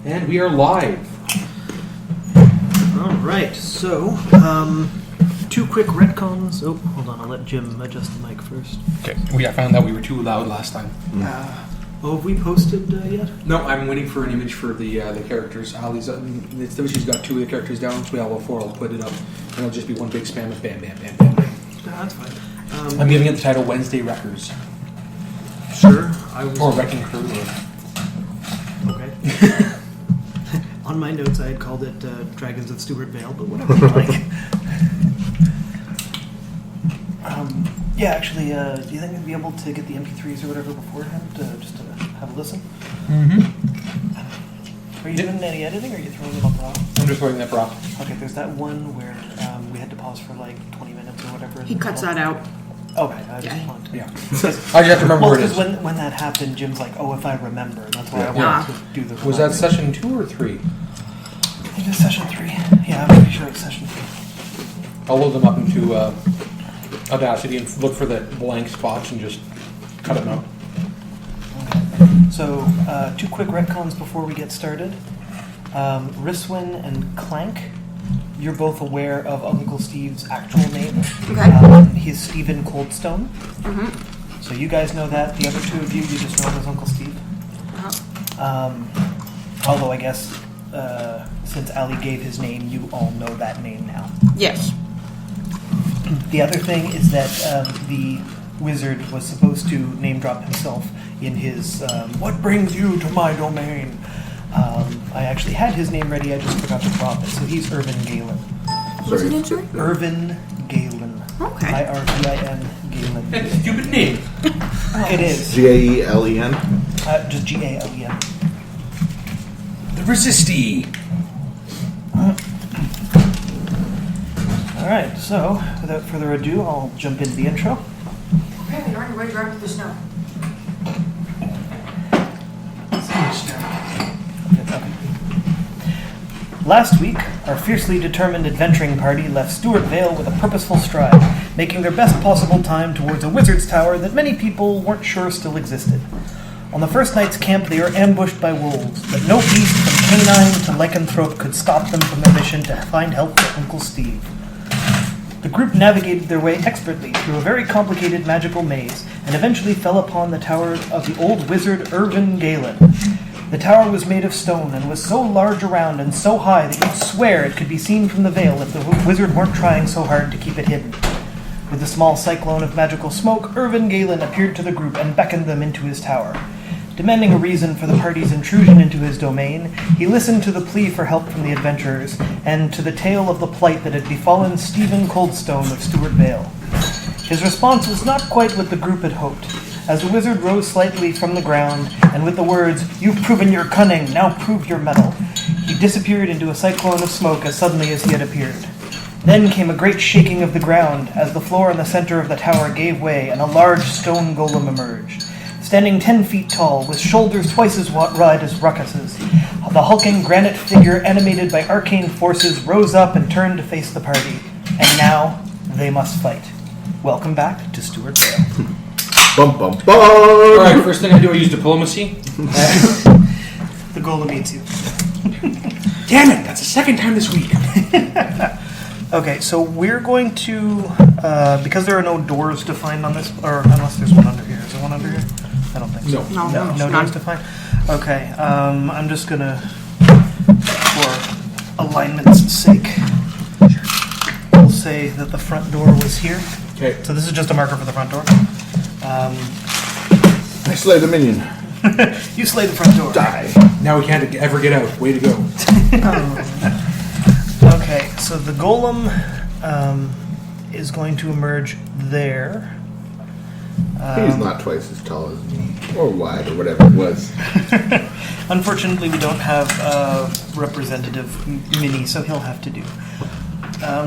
And we are live. Alright, so, 2 quick retcons. Oh, hold on, I'll let Jim adjust the mic first. Okay. I found out we were too loud last time. Have we posted yet? No, I'm waiting for an image for the characters. Ali's, she's got 2 of the characters down, so we all have 4. I'll put it up, and it'll just be one big spam of bam, bam, bam, bam, bam. That's fine. I'm giving it the title Wednesday Wreckers. Sure, I was... Or Wrecking Crew. Okay. On my notes, I had called it Dragons of Stewardvale, but whatever you like. Yeah, actually, do you think I'd be able to get the MP3s or whatever beforehand, just to have a listen? Mm-hmm. Are you doing any editing, or are you throwing them up raw? I'm just throwing that raw. Okay, there's that one where we had to pause for like 20 minutes or whatever. He cuts that out. Okay, I just want to... Yeah. I just have to remember where it is. Because when that happened, Jim's like, oh, if I remember. That's why I wanted to do the... Was that session 2 or 3? I think it was session 3. Yeah, I'm pretty sure it's session 3. I'll load them up into Audacity and look for the blank spots and just cut them out. Okay. So, 2 quick retcons before we get started. Riswin and Clank, you're both aware of Uncle Steve's actual name. Okay. He's Stephen Coldstone. Mm-hmm. So you guys know that. The other 2 of you just know him as Uncle Steve. Although I guess since Ali gave his name, you all know that name now. Yes. The other thing is that the wizard was supposed to name drop himself in his "What brings you to my domain?" I actually had his name ready, I just forgot to drop it. So he's Irvin Galen. What's his name, sorry? Irvin Galen. Okay. I-R-V-I-N Galen. That's a stupid name. It is. G-A-E-L-E-N? Just G-A-L-E-N. The Resistee. Alright, so without further ado, I'll jump into the intro. Okay, we aren't ready to grab the snow. Last week, our fiercely determined adventuring party left Stewardvale with a purposeful stride, making their best possible time towards a wizard's tower that many people weren't sure still existed. On the first night's camp, they were ambushed by wolves, but no beast from canine to lycanthrope could stop them from their mission to find help for Uncle Steve. The group navigated their way expertly through a very complicated magical maze, and eventually fell upon the tower of the old wizard Irvin Galen. The tower was made of stone and was so large around and so high that you'd swear it could be seen from the Vale if the wizard weren't trying so hard to keep it hidden. With a small cyclone of magical smoke, Irvin Galen appeared to the group and beckoned them into his tower. Demanding a reason for the party's intrusion into his domain, he listened to the plea for help from the adventurers and to the tale of the plight that had befallen Stephen Coldstone of Stewardvale. His response was not quite what the group had hoped. As the wizard rose slightly from the ground, and with the words, "You've proven your cunning, now prove your mettle," he disappeared into a cyclone of smoke as suddenly as he had appeared. Then came a great shaking of the ground as the floor in the center of the tower gave way and a large stone golem emerged. Standing 10 feet tall, with shoulders twice as wide as Ruckus's, the hulking granite figure animated by arcane forces rose up and turned to face the party. And now, they must fight. Welcome back to Stewardvale. Bum, bum, bum! Alright, first thing I do, I use diplomacy. The golem eats you. Damn it, that's the 2nd time this week. Okay, so we're going to, because there are no doors to find on this, or unless there's one under here. Is there one under here? I don't think so. No doors to find? Okay, I'm just going to, for alignment's sake, we'll say that the front door was here. Okay. So this is just a marker for the front door. I slay the minion. You slay the front door. Die. Now we can't ever get out. Way to go. Okay, so the golem is going to emerge there. He's not twice as tall as me. Or wide, or whatever it was. Unfortunately, we don't have a representative mini, so he'll have to do.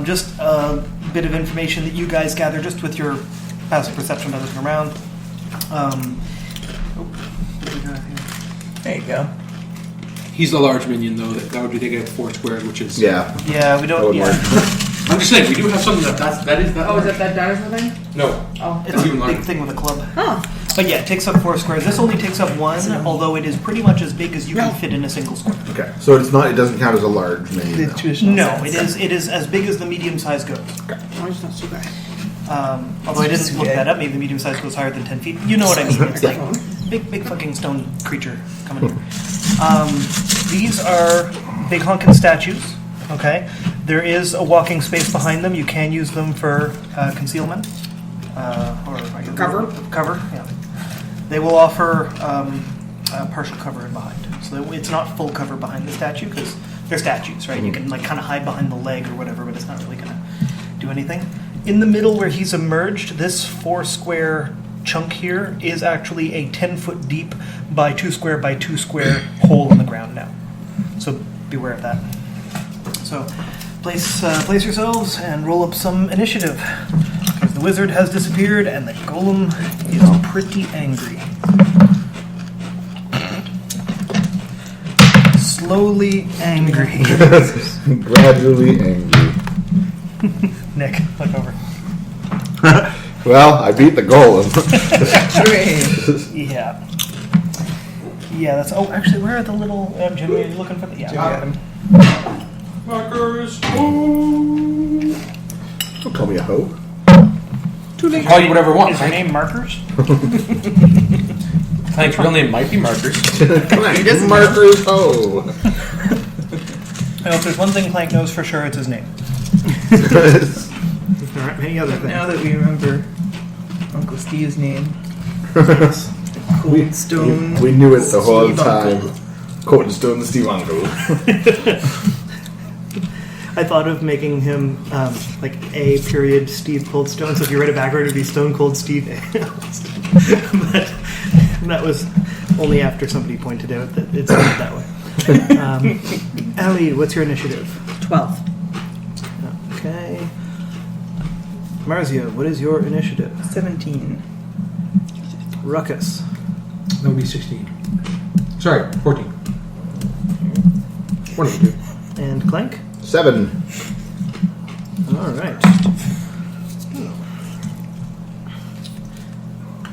Just a bit of information that you guys gather just with your passive perception by looking around. There you go. He's the large minion, though. That would be taking up 4 squares, which is... Yeah. Yeah, we don't... Yeah. I'm just saying, we do have something that is that. Oh, is that dies thing? No. Oh. It's a big thing with a club. Oh. But yeah, it takes up 4 squares. This only takes up 1, although it is pretty much as big as you can fit in a single square. Okay, so it's not. It doesn't count as a large main. The now. traditional No, sense. it is as big as the medium size goes. Oh, it's not so bad. Although I didn't look Okay. that up. Maybe the medium size goes higher than 10 feet. You know what I mean? It's like big fucking stone creature coming in. These are big honkin' statues. Okay, there is a walking space behind them. You can use them for concealment or Cover? Cover, yeah. They will offer partial cover in behind, so that it's not full cover behind the statue because they're statues, right? You can like kind of hide behind the leg or whatever, but it's not really going to do anything. In the middle where he's emerged, this 4 square chunk here is actually a 10-foot deep by 2 square by 2 square hole in the ground now. So beware of that. So place yourselves and roll up some initiative. Because the wizard has disappeared and the golem is pretty angry. Slowly angry. Gradually angry. Nick, look over. Well, I beat the golem. Yeah. Yeah, that's... Oh, actually, where are the little... Jimmy, are you looking for the... Yeah. Got him. Markers. Don't call me a hoe. Call you whatever you want. Is your name Markers? Clank's real name might be Markers. Markers hoe. Well, if there's one thing Clank knows for sure, it's his name. There aren't many other things. Now that we remember Uncle Steve's name, we, Stone. we knew it the whole Steve time. Uncle. Cold Stone the Steve Uncle. I thought of making him like A period Steve Coldstone. So if you read it backward, it'd be Stone Cold Steve. But that was only after somebody pointed out that it's not that way. Allie, what's your initiative? 12. Okay. Marzia, what is your initiative? 17. Ruckus. That would be 16. Sorry, 14. One of the two. And Clank? 7. All right.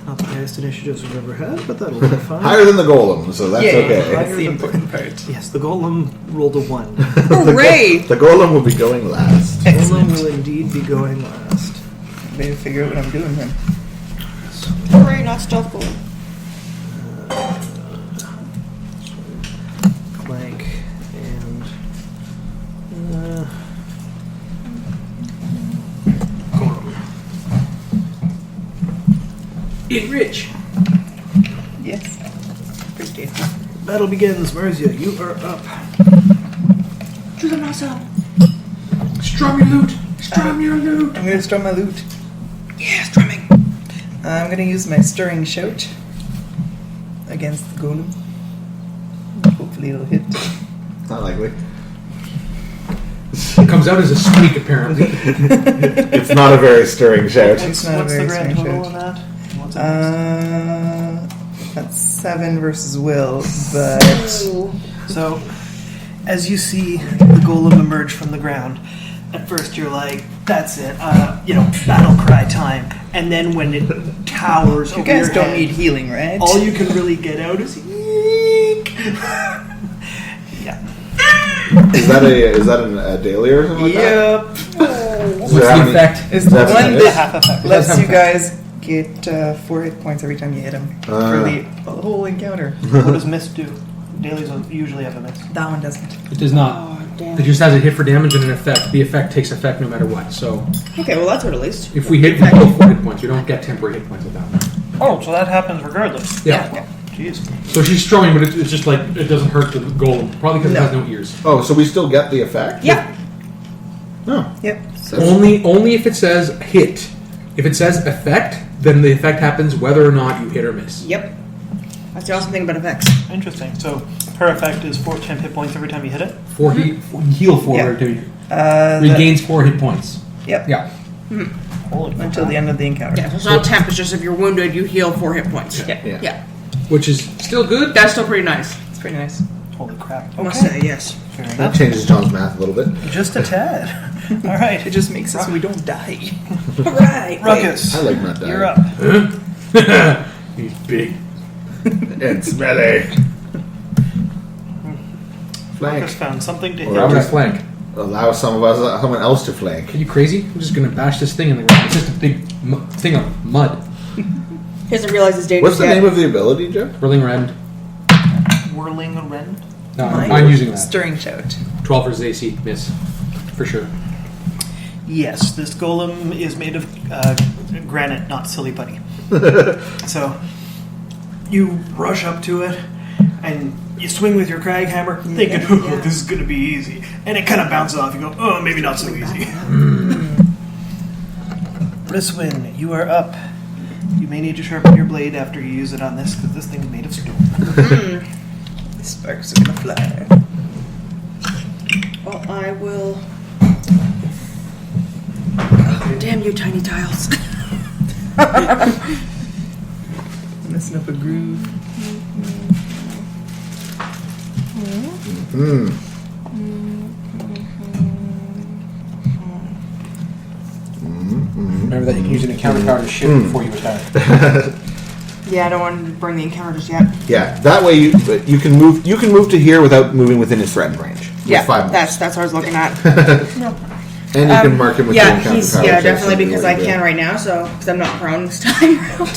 Not the highest initiatives we've ever had, but that'll be fine. Higher than the golem, so that's Yay, okay. that's the important part. Yes, the golem rolled a 1. Hooray! The golem will be going last. Golem Excellent. will indeed be going last. Better figure out what I'm doing then. Hooray, not stealth golem. Clank and golem. Eat rich. Yes. Pretty tasty. Battle begins. Marzia, you are up. Do the mouse up. Strum your loot. Strum your loot. I'm gonna strum my loot. Yeah, strumming. I'm gonna use my stirring shout against the golem. Hopefully it'll hit. Not likely. It comes out as a squeak, apparently. It's not a very stirring shout. It's not a What's the very grand strange total shout. on that? What's it That's 7 versus Will, but So, as you see the golem emerge from the ground, at first you're like, that's it, battle cry time. And then when it towers you over guys your don't head, need healing, right? all you can really get out is eek. Yeah. Is that a daily or something like that? Yep. What's the effect? It's Is the that one an that half effect. lets Does you have guys get 4 hit points every time you hit him for the whole encounter. What does miss do? Dailies usually have a miss. That one doesn't. It does not. Oh, damn. It just has a hit for damage and an effect. The effect takes effect no matter what. So Okay, well, that's what at least. if we hit, we go 4 hit points. We don't get temporary hit points with that one. Oh, so that happens regardless. Yeah. Jeez. So she's strumming, but it's just like it doesn't hurt the golem. Probably because it has no ears. Oh, so we still get the effect? Yeah. Oh. Yep. Only if it says hit. If it says effect, then the effect happens whether or not you hit or miss. Yep. That's the awesome thing about effects. Interesting. So her effect is 4 temp hit points every time you hit it. Heal 4 Yeah. or do The- regains 4 hit points. Yep. Yeah. Holy Until the end of the encounter. Yeah, so it's not temp, it's just if you're wounded, you heal 4 hit points. Yeah. Yeah. Which is still good. That's still pretty nice. It's pretty nice. Holy crap. I must say, yes. Fair That enough. changes John's math a little bit. Just a tad. All right. It just makes it so we don't die. Right. Ruckus. I like not dying. You're up. He's big. And smelly. Flank. Just found something to Or hit. I'm gonna flank. allow someone else to flank. Are you crazy? I'm just gonna bash this thing in the ground. It's just a big thing of mud. He doesn't realize it's dangerous What's the yet. name of the ability, Joe? Whirling Rend. Whirling Rend. No, Mine? I'm using that. Stirring shout. 12 versus AC. Miss. For sure. Yes, this golem is made of granite, not silly putty. So you rush up to it and you swing with your crag hammer, thinking, "Oh, yeah. this is going to be easy," and it kind of bounces off. You go, "Oh, maybe not so easy." Riswin, you are up. You may need to sharpen your blade after you use it on this, because this thing's made of stone. The sparks are gonna fly. Well, I will. Damn you, tiny tiles. Messing up a groove. Remember that you can use an encounter card to shift before you attack. Yeah, I don't want to bring the encounter just yet. Yeah, that way you can move. You can move to here without moving within his threatened range. with Yeah, 5 moves. that's what I was looking at. And you can mark him with the Yeah, encounter he's power, yeah so definitely it's because really I good. can right now. So because I'm not prone this time around.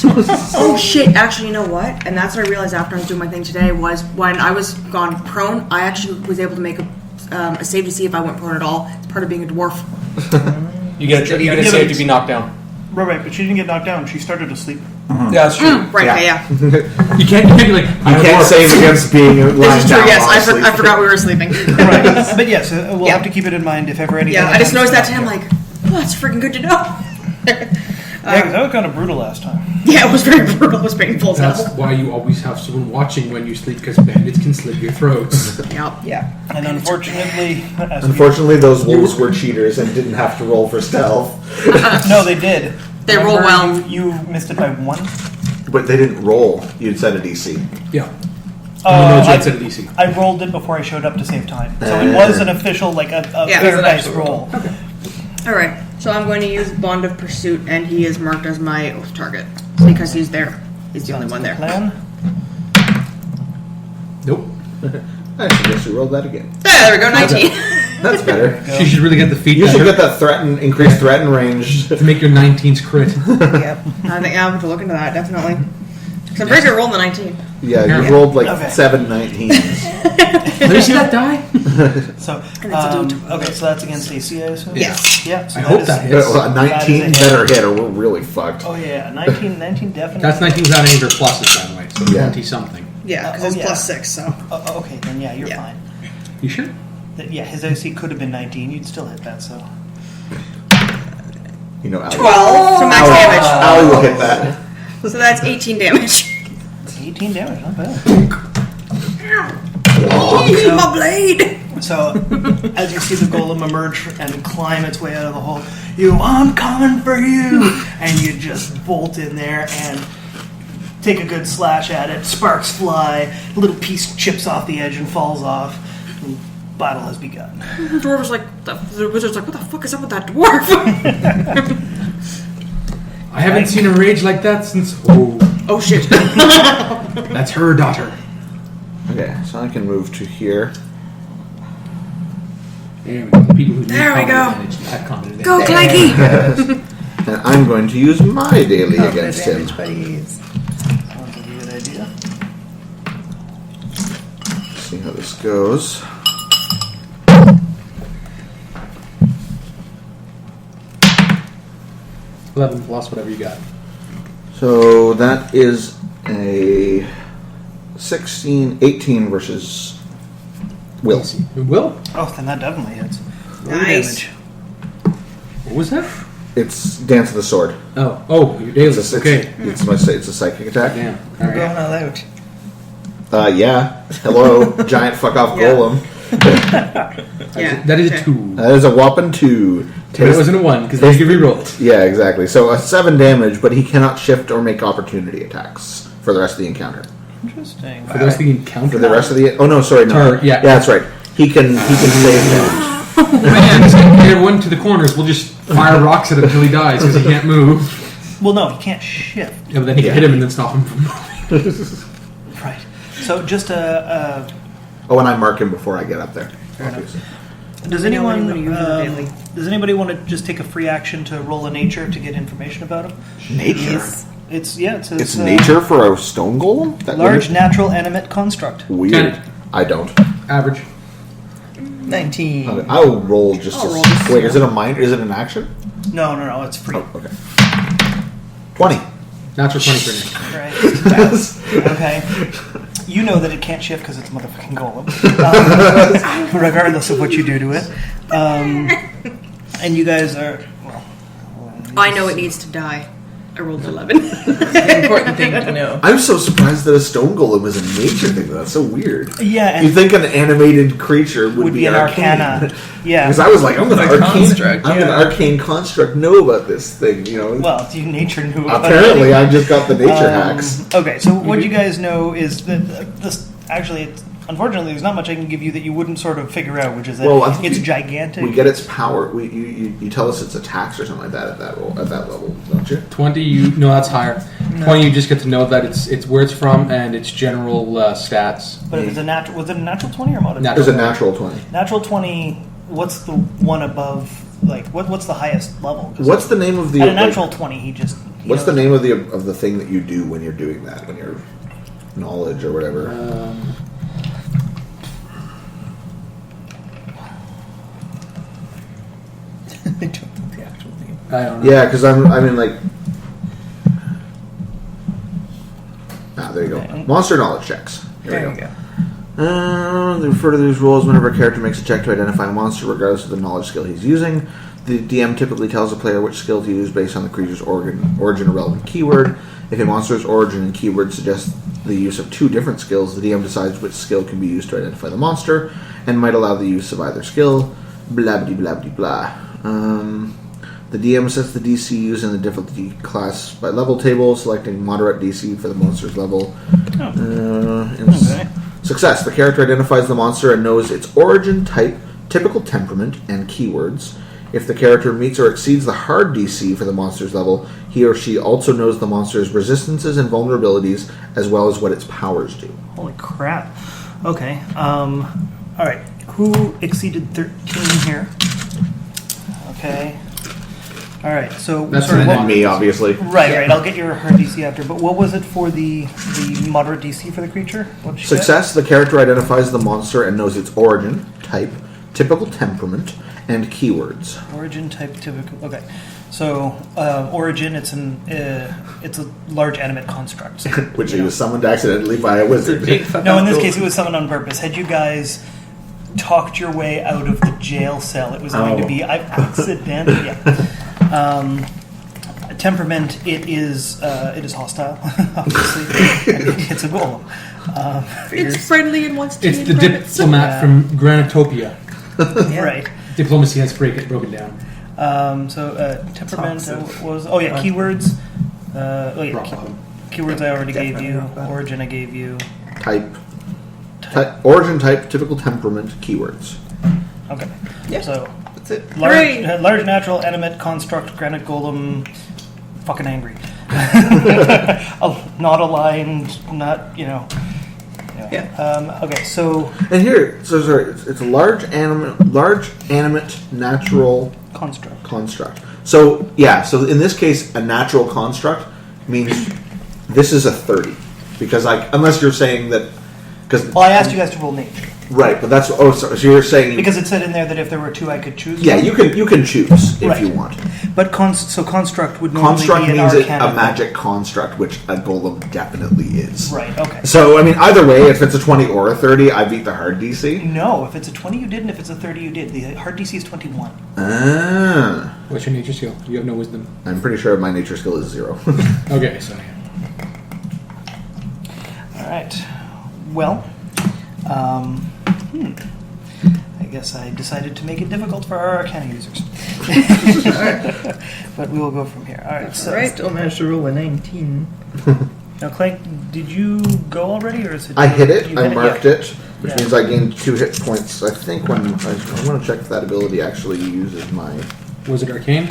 Oh shit! Actually, you know what? And that's what I realized after I was doing my thing today was when I was gone prone, I actually was able to make a save to see if I went prone at all. It's part of being a dwarf. You get a save to be knocked down. Right, but she didn't get knocked down. She started to sleep. Yeah, that's true. Right? Yeah. Yeah. You can't be like, You can't save against being lying This is true. down Yes, while asleep. I forgot we were sleeping. Right, but yes, we'll Yeah. have to keep it in mind if ever anything. Yeah, I just happens noticed that to today. I'm like, oh, that's freaking good to know. Yeah, because that was kind of brutal last time. Yeah, it was very brutal. It was painful as That's hell. why you always have someone watching when you sleep, because bandits can slit your throats. Yep. Yeah. And unfortunately, Unfortunately, those wolves were cheaters and didn't have to roll for stealth. no, they did. They roll Remember, well. You missed it by 1. But they didn't roll. You'd set a DC. Yeah. Uh, no, it's at DC. I rolled it before I showed up to save time, so it was an official, like a Yeah, fair it was an dice actual roll. All right. So I'm going to use Bond of Pursuit, and he is marked as my oath target because he's there. He's the only one there. Plan. Nope. I suggest you roll that again. There we go. 19. That's better. She should really get the feat You should that get that increased threaten range. to make your 19s crit. Yep. I think I'll have to look into that definitely. Because I'm pretty sure I rolled the 19. Yeah, you rolled like Okay. 7 19s. Let me see that die. So, And it's a D20. okay, so that's against AC, I assume? Yes. Yeah, so I hope that hits. Well, a 19 better hit or we're really fucked. Oh, yeah, 19 definitely. That's 19 without any of her pluses, by the way. So Yeah. 20 something. Yeah, because Oh, it's yeah. plus 6. So Oh, okay, then yeah, you're Yeah. fine. You sure? Yeah, his AC could have been 19. You'd still hit that, so. You know, Allie. 12. So max damage. Allie will hit that. So that's 18 damage. 18 damage, not bad. Oh, my blade. So, as you see the golem emerge and climb its way out of the hole, I'm coming for you! And you just bolt in there and take a good slash at it. Sparks fly, a little piece chips off the edge and falls off. And battle has begun. The dwarf was like, the wizard's like, what the fuck is up with that dwarf? I haven't seen a rage like that since. Oh shit. That's her daughter. Okay, so I can move to here. There we go. The people who need There we combat go. advantage have combat advantage. Go, Clanky! And I'm going to use my daily Combat against him. advantage, buddies. Sounds like a good idea. See how this goes. +11 whatever you got. So that is a 16, 18 versus Will. Will? Oh, then that definitely hits. Nice. Damage. What was that? It's Dance of the Sword. Oh, your daily. It's Okay. it's a psychic attack. Damn. All We're right. going all out. Yeah. Hello, giant fuck off Yeah. golem. Yeah. That is a okay. 2. That is a whopping 2. But it wasn't a 1 because then you can reroll it. Yeah, exactly. So a 7 damage, but he cannot shift or make opportunity attacks for the rest of the encounter. Interesting. For the rest of the encounter. For the rest of the no, sorry, no. Or, yeah. that's right. He can save damage. Man, just get everyone to the corners. We'll just fire rocks at him until he dies because he can't move. Well, no, he can't shift. Yeah, but then he can hit him and then stop him from moving. Right. So just a Oh, and I mark him before I get up there. Fair enough. Obviously. does I know anyone anybody uses it daily. does anybody want to just take a free action to roll a nature to get information about him? Nature. It's It's nature for a stone golem. That large natural animate construct. Weird. 10. I don't. Average. 19. I'll roll just. I'll to roll just wait, to- is it a mind? Is it an action? No, it's free. Oh, okay. 20. Natural 20 for me. Right. Okay. You know that it can't shift because it's a motherfucking golem, regardless of what you do to it. And you guys are well. I know it needs to die. I rolled 11. Important thing to know. I'm so surprised that a stone golem is a nature thing. That's so weird. Yeah, You and think an animated creature would be an arcana. Yeah. Because I was like, I'm an Like arcane. construct, I'm an yeah. arcane construct. Know about this thing, you know? Well, you nature knew about Apparently, it. I just got the nature hacks. Okay, so what you guys know is that this actually, unfortunately, there's not much I can give you that you wouldn't sort of figure out, which is that Well, I think it's you- gigantic. We get its power. You tell us its attacks or something like that at that level, don't you? 20, no, that's higher. 20, you just get to know that it's where it's from and its general stats. But it was was it a natural 20 or modified? Nat- There's a natural 20. Natural 20. What's the one above? Like, what's the highest level? 'Cause What's the name of the? at a natural 20? He just. What's the name of the thing that you do when you're doing that? When you're knowledge or whatever. I don't know the actual name. I don't know. Yeah, because I mean like. There you go. Okay. Monster knowledge checks. Here There we you go. go. They refer to these rules whenever a character makes a check to identify a monster, regardless of the knowledge skill he's using. The DM typically tells the player which skill to use based on the creature's origin or relevant keyword. If a monster's origin and keyword suggest the use of two different skills, the DM decides which skill can be used to identify the monster, and might allow the use of either skill. Blah blah blah blah blah. The DM sets the DC using the difficulty class by level table, selecting moderate DC for the monster's level. Okay. Success. The character identifies the monster and knows its origin, type, typical temperament, and keywords. If the character meets or exceeds the hard DC for the monster's level, he or she also knows the monster's resistances and vulnerabilities, as well as what its powers do. Holy crap. Okay. All right. Who exceeded 13 here? Okay. All right. So That's sorry, an what- And me, obviously. Right. I'll get your hard DC after. But what was it for the moderate DC for the creature? What did she get? Success. The character identifies the monster and knows its origin, type, typical temperament, and keywords. Origin type typical. Okay. So origin, it's a large animate construct. So, Which you he know. was summoned accidentally by a wizard. No, in this case, it was summoned on purpose. Had you guys talked your way out of the jail cell, it was going to be accidental. Yeah. Temperament. It is hostile. Obviously, and it's a golem. It's friendly and wants to It's be the in private. diplomat from Granitopia. Right. Diplomacy has broken down. Temperament Toxic. was. Oh yeah, keywords. Rock bottom. Keywords I already gave Definitely you. rock bottom. Origin I gave you. Type. Origin, type, typical temperament, keywords. Okay. Yeah. So That's it. large natural animate construct granite golem, fucking angry. Not aligned. Not Anyway. Yeah. Okay. So And here, sorry, it's a large animate, natural construct. So yeah, so in this case, a natural construct means this is a 30 because unless you're saying that because Well, I asked you guys to roll nature right, but that's so you're saying because it said in there that if there were two, I could choose. yeah, one. you can choose if Right. you want. But construct would normally Construct be an means arcana. a magic construct, which a golem definitely is. Right. Okay. So I mean, either way, if it's a 20 or a 30, I beat the hard DC. No, if it's a 20, you did, and if it's a 30, you did. The hard DC is 21. Ah, What's your nature skill? You have no wisdom. I'm pretty sure my nature skill is 0. Okay, so yeah. All right. Well, I guess I decided to make it difficult for our Arcana users. But we will go from here. All right. So, I still managed to roll a 19. now, Clank, did you go already, or is it? I hit it. you I hit marked Yeah. it, which Yeah. means I gained 2 hit points. I think when I want to check if that ability actually uses my. Was it arcane?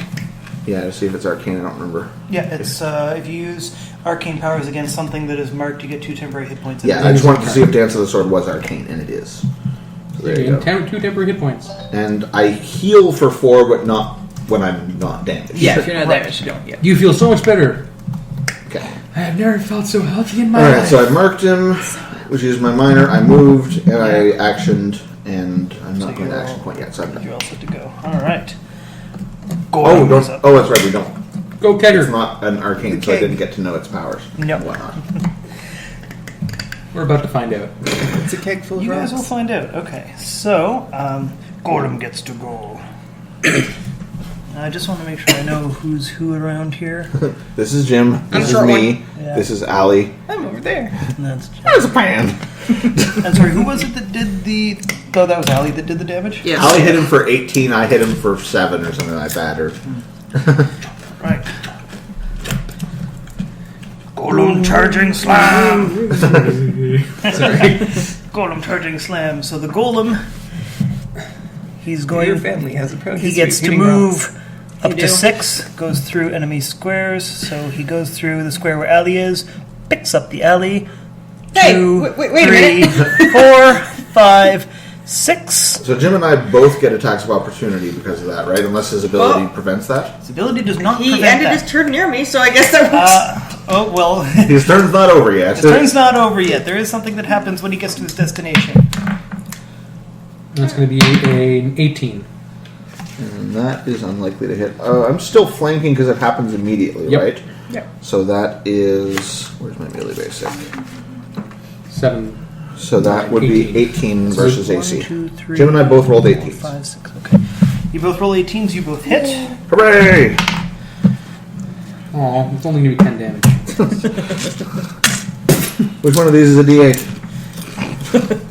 Yeah, to see if it's arcane. I don't remember. Yeah, it's if you use arcane powers against something that is marked, you get 2 temporary hit points. Yeah, I just wanted to see if Dance of the Sword was arcane, and it is. So there you go. 2 temporary hit points. And I heal for 4, but not when I'm not damaged. Yeah, if you're not damaged, you don't. Yeah. You feel so much better. Okay. I have never felt so healthy in my Alright, life. so I marked him, which is my minor. I moved, and I actioned, and I'm not going to action point yet, so I'm You're done. all set to go. All right. Oh, don't. Oh, that's right, we don't. Go, It's Kegger. not an arcane, so I Okay. didn't get to know its powers. No. and whatnot. We're about to find out. It's a keg full of You guys will rocks. find out. Okay, so Golem gets to go. I just want to make sure I know who's who around here. This is Jim. This is short me. Yeah. This is Allie. I'm over there. And that's There's a pan. I'm sorry, who was it that did the... Oh, that was Allie that did the damage? Yes. Allie hit him for 18. I hit him for 7 or something like that. Or Right. Golem charging slam! Sorry. Golem charging slam. So the golem, he's going... Your family has a pro He history gets of to hitting move up You to do. 6, goes through enemy squares. So he goes through the square where Allie is, picks up the Alley. Hey, 2, wait a 3, 4, 5, 6. so Jim and I both get attacks of opportunity because of that, right? Unless his ability Oh. prevents that. His ability does not He prevent ended that. his turn near me, so I guess that works. Oh, well, His turn's not over yet. his turn's not over yet. There is something that happens when he gets to his destination. That's going to be an 18. And that is unlikely to hit. I'm still flanking because it happens immediately, Yep. right? Yep. So that is... Where's my melee basic? 7. So that would be 18 versus 1, AC. 2, 3, Jim and I both rolled 4, 18s. 5, 6. Okay. You both roll 18s. You both hit. Hooray! Aw, it's only going to be 10 damage. Which one of these is a D8?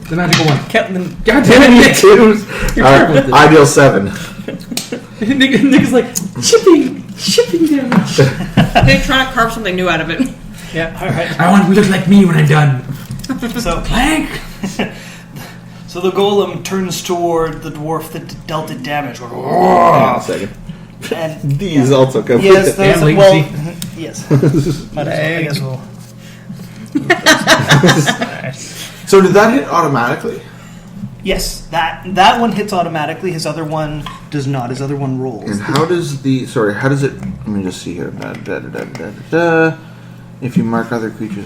The magical one. Counting them. God damn it, Nick! Twos. You're terrible at this. I deal 7. Nick is like, shipping damage. They're trying to carve something new out of it. Yeah. All right. I want to look like me when I'm done. So Clank! So the golem turns toward the dwarf that dealt it damage. Hang on a second. And These also come yes, with it. those, Family, well, see? yes. Might as well, I guess we'll. So did that hit automatically? Yes, that one hits automatically. His other one does not. His other one rolls. And how does the... Sorry, how does it... Let me just see here. If you mark other creatures...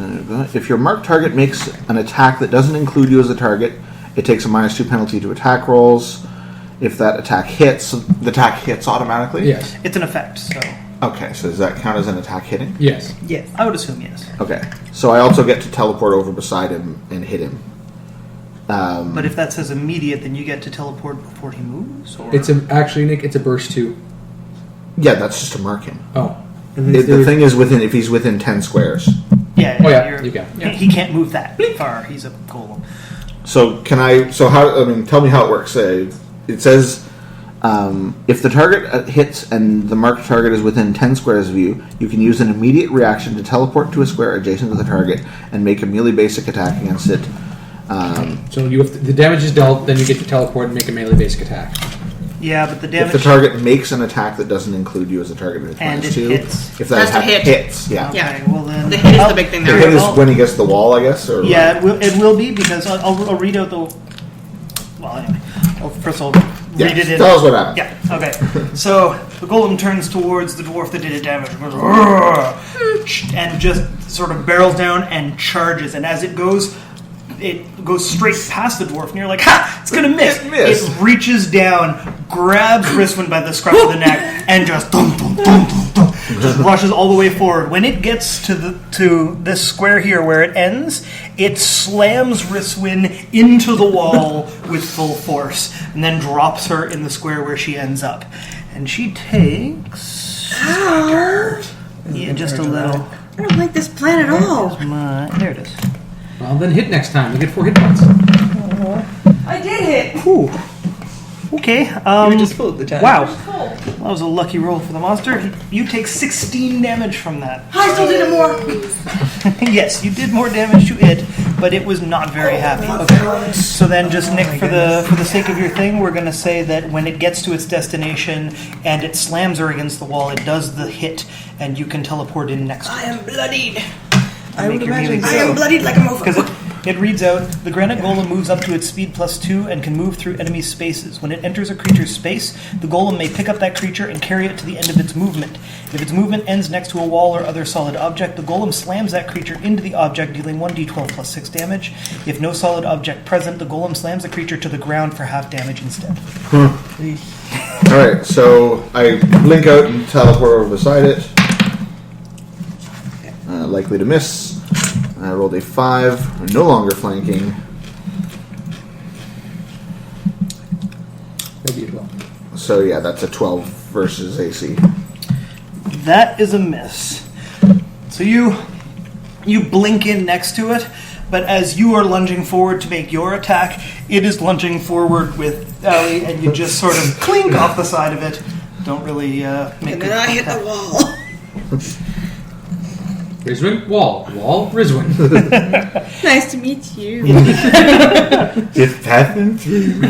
If your marked target makes an attack that doesn't include you as a target, it takes a -2 penalty to attack rolls. If that attack hits, the attack hits automatically? Yes. It's an effect, so Okay, so does that count as an attack hitting? Yes. Yes. I would assume yes. Okay. So I also get to teleport over beside him and hit him. But if that says immediate, then you get to teleport before he moves. Or It's actually, Nick, it's a burst 2. Yeah, that's just to mark him. Oh. The thing is, if he's within 10 squares. yeah, Oh, yeah, you're- you can. Yeah. He can't move that far. He's a golem. So can I? So how? I mean, tell me how it works. It says if the target hits and the marked target is within 10 squares of you, you can use an immediate reaction to teleport to a square adjacent to the target and make a melee basic attack against it. So you have the damage is dealt, then you get to teleport and make a melee basic attack. Yeah, but the If damage. the target makes an attack that doesn't include you as a target, it's And it -2. hits. If that Has to attack hit. hits, yeah. Okay, Yeah. well then. The hit is I'll- the big thing The there. hit is Well- when he gets the wall, I guess. Or Yeah, it will be because I'll read out the. Well, anyway, first I'll Yeah, read it in. tell us what happened. Yeah. Okay. So the golem turns towards the dwarf that did it damage and goes, "Rrrr," and just sort of barrels down and charges. And as it goes straight past the dwarf, and you're like, "Ha! It's gonna miss!" It missed. It reaches down, grabs Riswin by the scruff of the neck, and just dum dum dum dum dum, just rushes all the way forward. When it gets to this square here where it ends, it slams Riswin into the wall with full force, and then drops her in the square where she ends up, and she takes yeah, just a little. I don't like this plan at all. There it is. Well, then hit next time. You get 4 hit points. I did hit. Ooh. Okay. You were just full at the time. Wow. That was a lucky roll for the monster. You take 16 damage from that. I still did it more. Yes, you did more damage to it, but it was not very happy. So then, just Nick, for the sake of your thing, we're going to say that when it gets to its destination and it slams her against the wall, it does the hit, and you can teleport in next to it. I am bloodied. I would imagine I am bloodied like a mofo. Because it reads out, the granite golem moves up to its speed +2 and can move through enemy spaces. When it enters a creature's space, the golem may pick up that creature and carry it to the end of its movement. If its movement ends next to a wall or other solid object, the golem slams that creature into the object, dealing 1d12 plus 6 damage. If no solid object present, the golem slams the creature to the ground for half damage instead. Alright, so I blink out and teleport over beside it. Likely to miss. I rolled a 5. I'm no longer flanking. That'd be well. So yeah, that's a 12 versus AC. That is a miss. So you blink in next to it, but as you are lunging forward to make your attack, it is lunging forward with Ali, and you just sort of clink off the side of it. Don't really make And then I hit the wall. Rizwin, wall, Rizwin. Nice to meet you. It's passing through.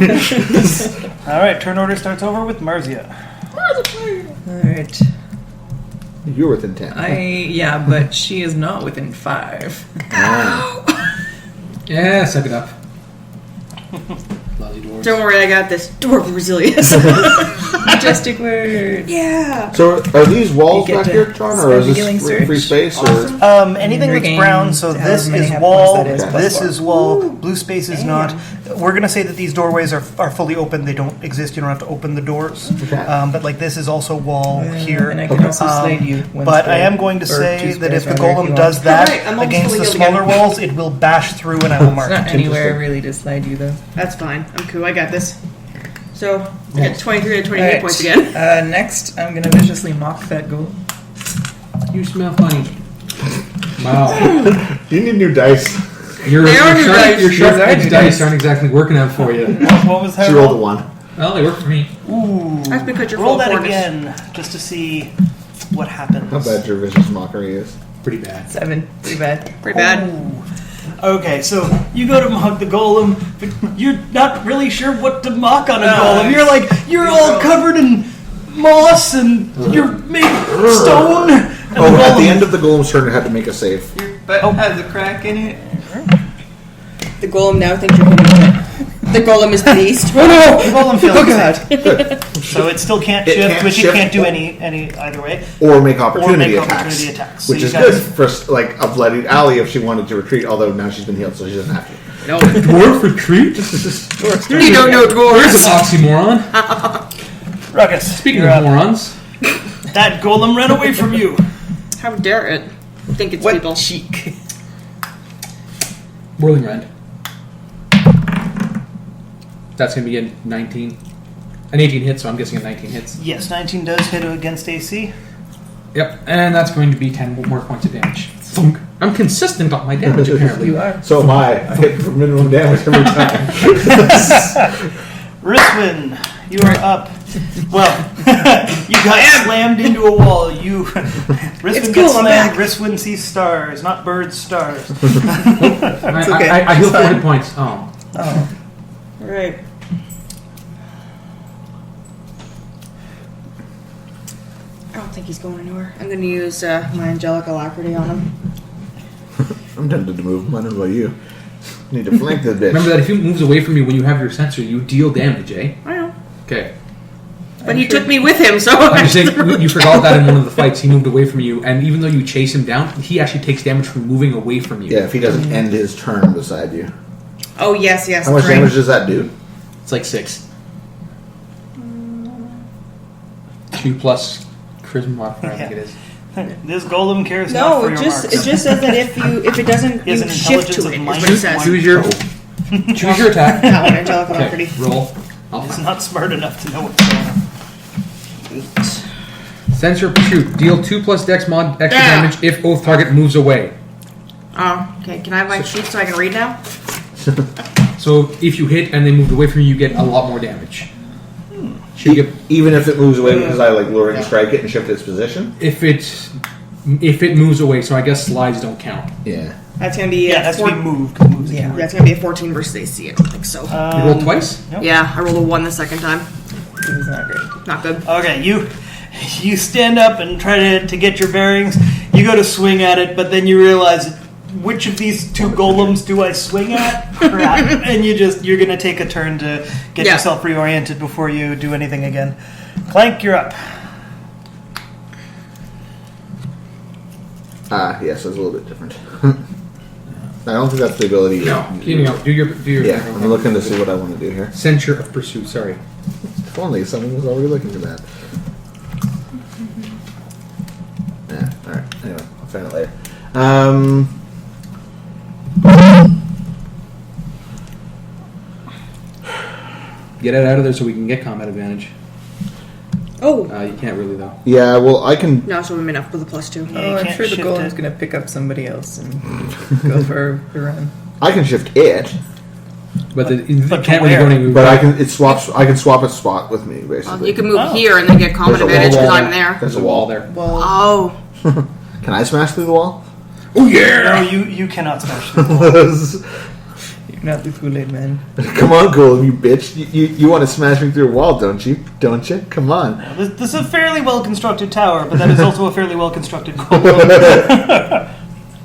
All right, turn order starts over with Marzia. Alright. You're within 10. Yeah, but she is not within 5. Yeah, suck it up. Bloody dwarves. Don't worry, I got this. Dwarf resilience. Majestic word. Yeah. So are these walls You get back to here, Tron, or spend is a healing this free surge. space? Awesome. Or Anything that's Regain brown, so however this many is hit wall, points that is, plus this one. is wall, blue space is not. We're going to say that these doorways are fully open. They don't exist. You don't have to open the doors. Okay. But like this is also wall here. And I can also slide you. One But square, I am going to or say two that if the squares, rather, golem you does want. that Alright, I'm almost against the fully smaller healed again. walls, it will bash through and I will mark It's not it. anywhere really to slide you, though. That's fine. I'm cool. I got this. So, I get 23 to 28 points again. Next, I'm going to viciously mock that goal. You smell funny. Wow. you need new dice. Your They are new dice. sharp These are edge new dice dice. aren't exactly working out for you. What was that? She rolled a 1. Well, they work for me. Ooh. That's because you're Roll full of that hornets. again, just to see what happens. How bad your vicious mockery is. Pretty bad. 7. Pretty bad. Pretty bad. Ooh. Okay, so you go to mock the golem, but you're not really sure what to mock on a golem. You're like, you're all covered in moss and you're made of stone. And Oh, at the end of the golem's turn, it had to make a save. Your butt has a crack in it. The golem now thinks you're hitting it. The golem is pleased. Oh no! the golem feels God. so it still can't It shift, can't which it shift can't do or- any either way. Or make opportunity, opportunity attacks. attacks. So Which you is guys- good for like a bloodied alley if she wanted to retreat, although now she's been healed, so she doesn't have to. No. Dwarf retreat? You don't know Where's dwarves. an oxymoron? Ruckus, Speaking you're of up. morons, That golem ran away from you. How dare it? Think it's What people. cheek. Whirling Rend. That's going to be a 19. An 18 hits, so I'm guessing a 19 hits. Yes, 19 does hit against AC. Yep, and that's going to be 10 more points of damage. Thunk. I'm consistent on my damage, apparently. You are. So am I. I hit for minimum damage every time. Riswin, you are up. Well, you got slammed into a wall. Riswin cool, gets I'm slammed. back. Riswin sees stars, not birds, stars. okay, I heal it's 4 fine. hit points. Oh. Oh. Right. I don't think he's going anywhere. I'm going to use my angelic alacrity on him. I'm tempted to move. I don't know about you. Need to flank the bitch. Remember that if he moves away from you when you have your sensor, you deal damage, eh? I know. Okay. But he took me with him, so I'm just saying, you forgot that in one of the fights. He moved away from you, and even though you chase him down, he actually takes damage from moving away from you. Yeah, if he doesn't end his turn beside you. Oh, yes. How much drink. damage does that do? It's like 6. 2 plus charisma modifier, I think it is. This golem cares not No, for it your just marks. it just says that if it doesn't, He has you an shift intelligence to of it. Is minus what it says. Choose your attack. That one, angelic Okay, alacrity. roll. I'll He's find. not smart enough to know what's going on. Sensor pursuit. Deal 2 plus dex mod extra Yeah. damage if both target moves away. Oh, okay. Can I have my sheet so I can read now? So if you hit and they moved away from you, you get a lot more damage. So you get, Even if it moves away because I like luring strike it and shift its position? if it moves away, so I guess slides don't count. Yeah. That's gonna be Yeah, that's to be moved. Moves Yeah. That's gonna be a 14 versus AC. I don't think so. You rolled twice? Nope. Yeah, I rolled a 1 the second time. It was not great. Not good. Okay, you stand up and try to get your bearings. You go to swing at it, but then you realize, which of these two golems do I swing at? Crap. And you're gonna take a turn to get Yeah. yourself reoriented before you do anything again. Clank, you're up. Yes, it's a little bit different. I don't think that's the ability. No. Do your. Yeah, I'm looking to see what I want to do here. Censure of pursuit. Sorry. If only someone was already looking for that. Yeah, alright. Anyway, I'll find it later. Get it out of there so we can get combat advantage. Oh. You can't really though. Yeah, well, I can. No, so we may enough with a +2. Yeah, Oh, you I'm can't sure the shift golem's it. going to pick up somebody else and go for a run. I can shift it, But it But to can't really where? go anywhere. but I can swap a spot with me basically. You can move Oh. here and then get combat There's a advantage because wall I'm there. There's There's a wall there. Well, Oh. Can I smash through the wall? Oh yeah! No, you cannot smash through the wall. you're not the Kool-Aid man. Come on, Golem, you bitch! You want to smash me through a wall, don't you? Don't you? Come on! This is a fairly well-constructed tower, but that is also a fairly well-constructed golem.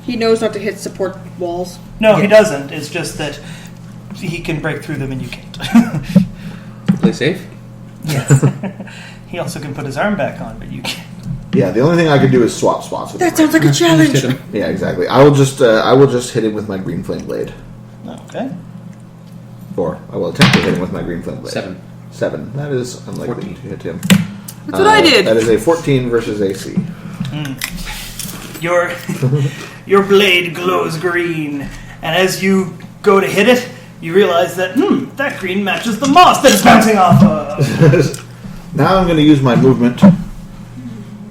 He knows not to hit support walls. No, he doesn't. It's just that he can break through them and you can't. Play safe. Yes. He also can put his arm back on, but you can't. Yeah, the only thing I can do is swap spots with That him. sounds like a Just challenge. hit him. Yeah, exactly. I will just hit him with my green flame blade, Okay. or I will attempt to hit him with my green flame blade. 7. 7. That is unlikely 14. to hit him. That's what I did. That is a 14 versus AC. Your blade glows green, and as you go to hit it, you realize that that green matches the moss that it's bouncing off of. Now I'm going to use my movement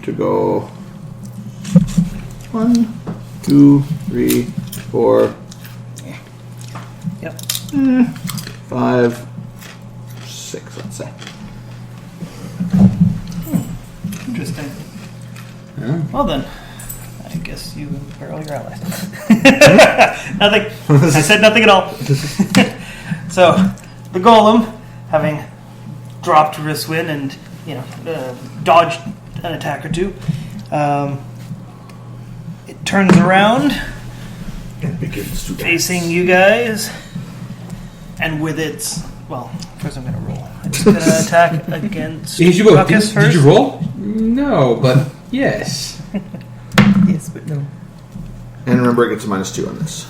to go 1, 2, 3, 4, Yep. 5, 6, let's say. Interesting. Oh. Well then, I guess you are all your allies. Nothing. I said nothing at all. So, the golem, having dropped Riswin and dodged an attack or two, it turns around, It begins to facing you guys, and with its first I'm gonna roll. It's gonna attack against Did you go? Ruckus Did first. you roll? No, but yes. Yes, but no. And remember, it gets a -2 on this.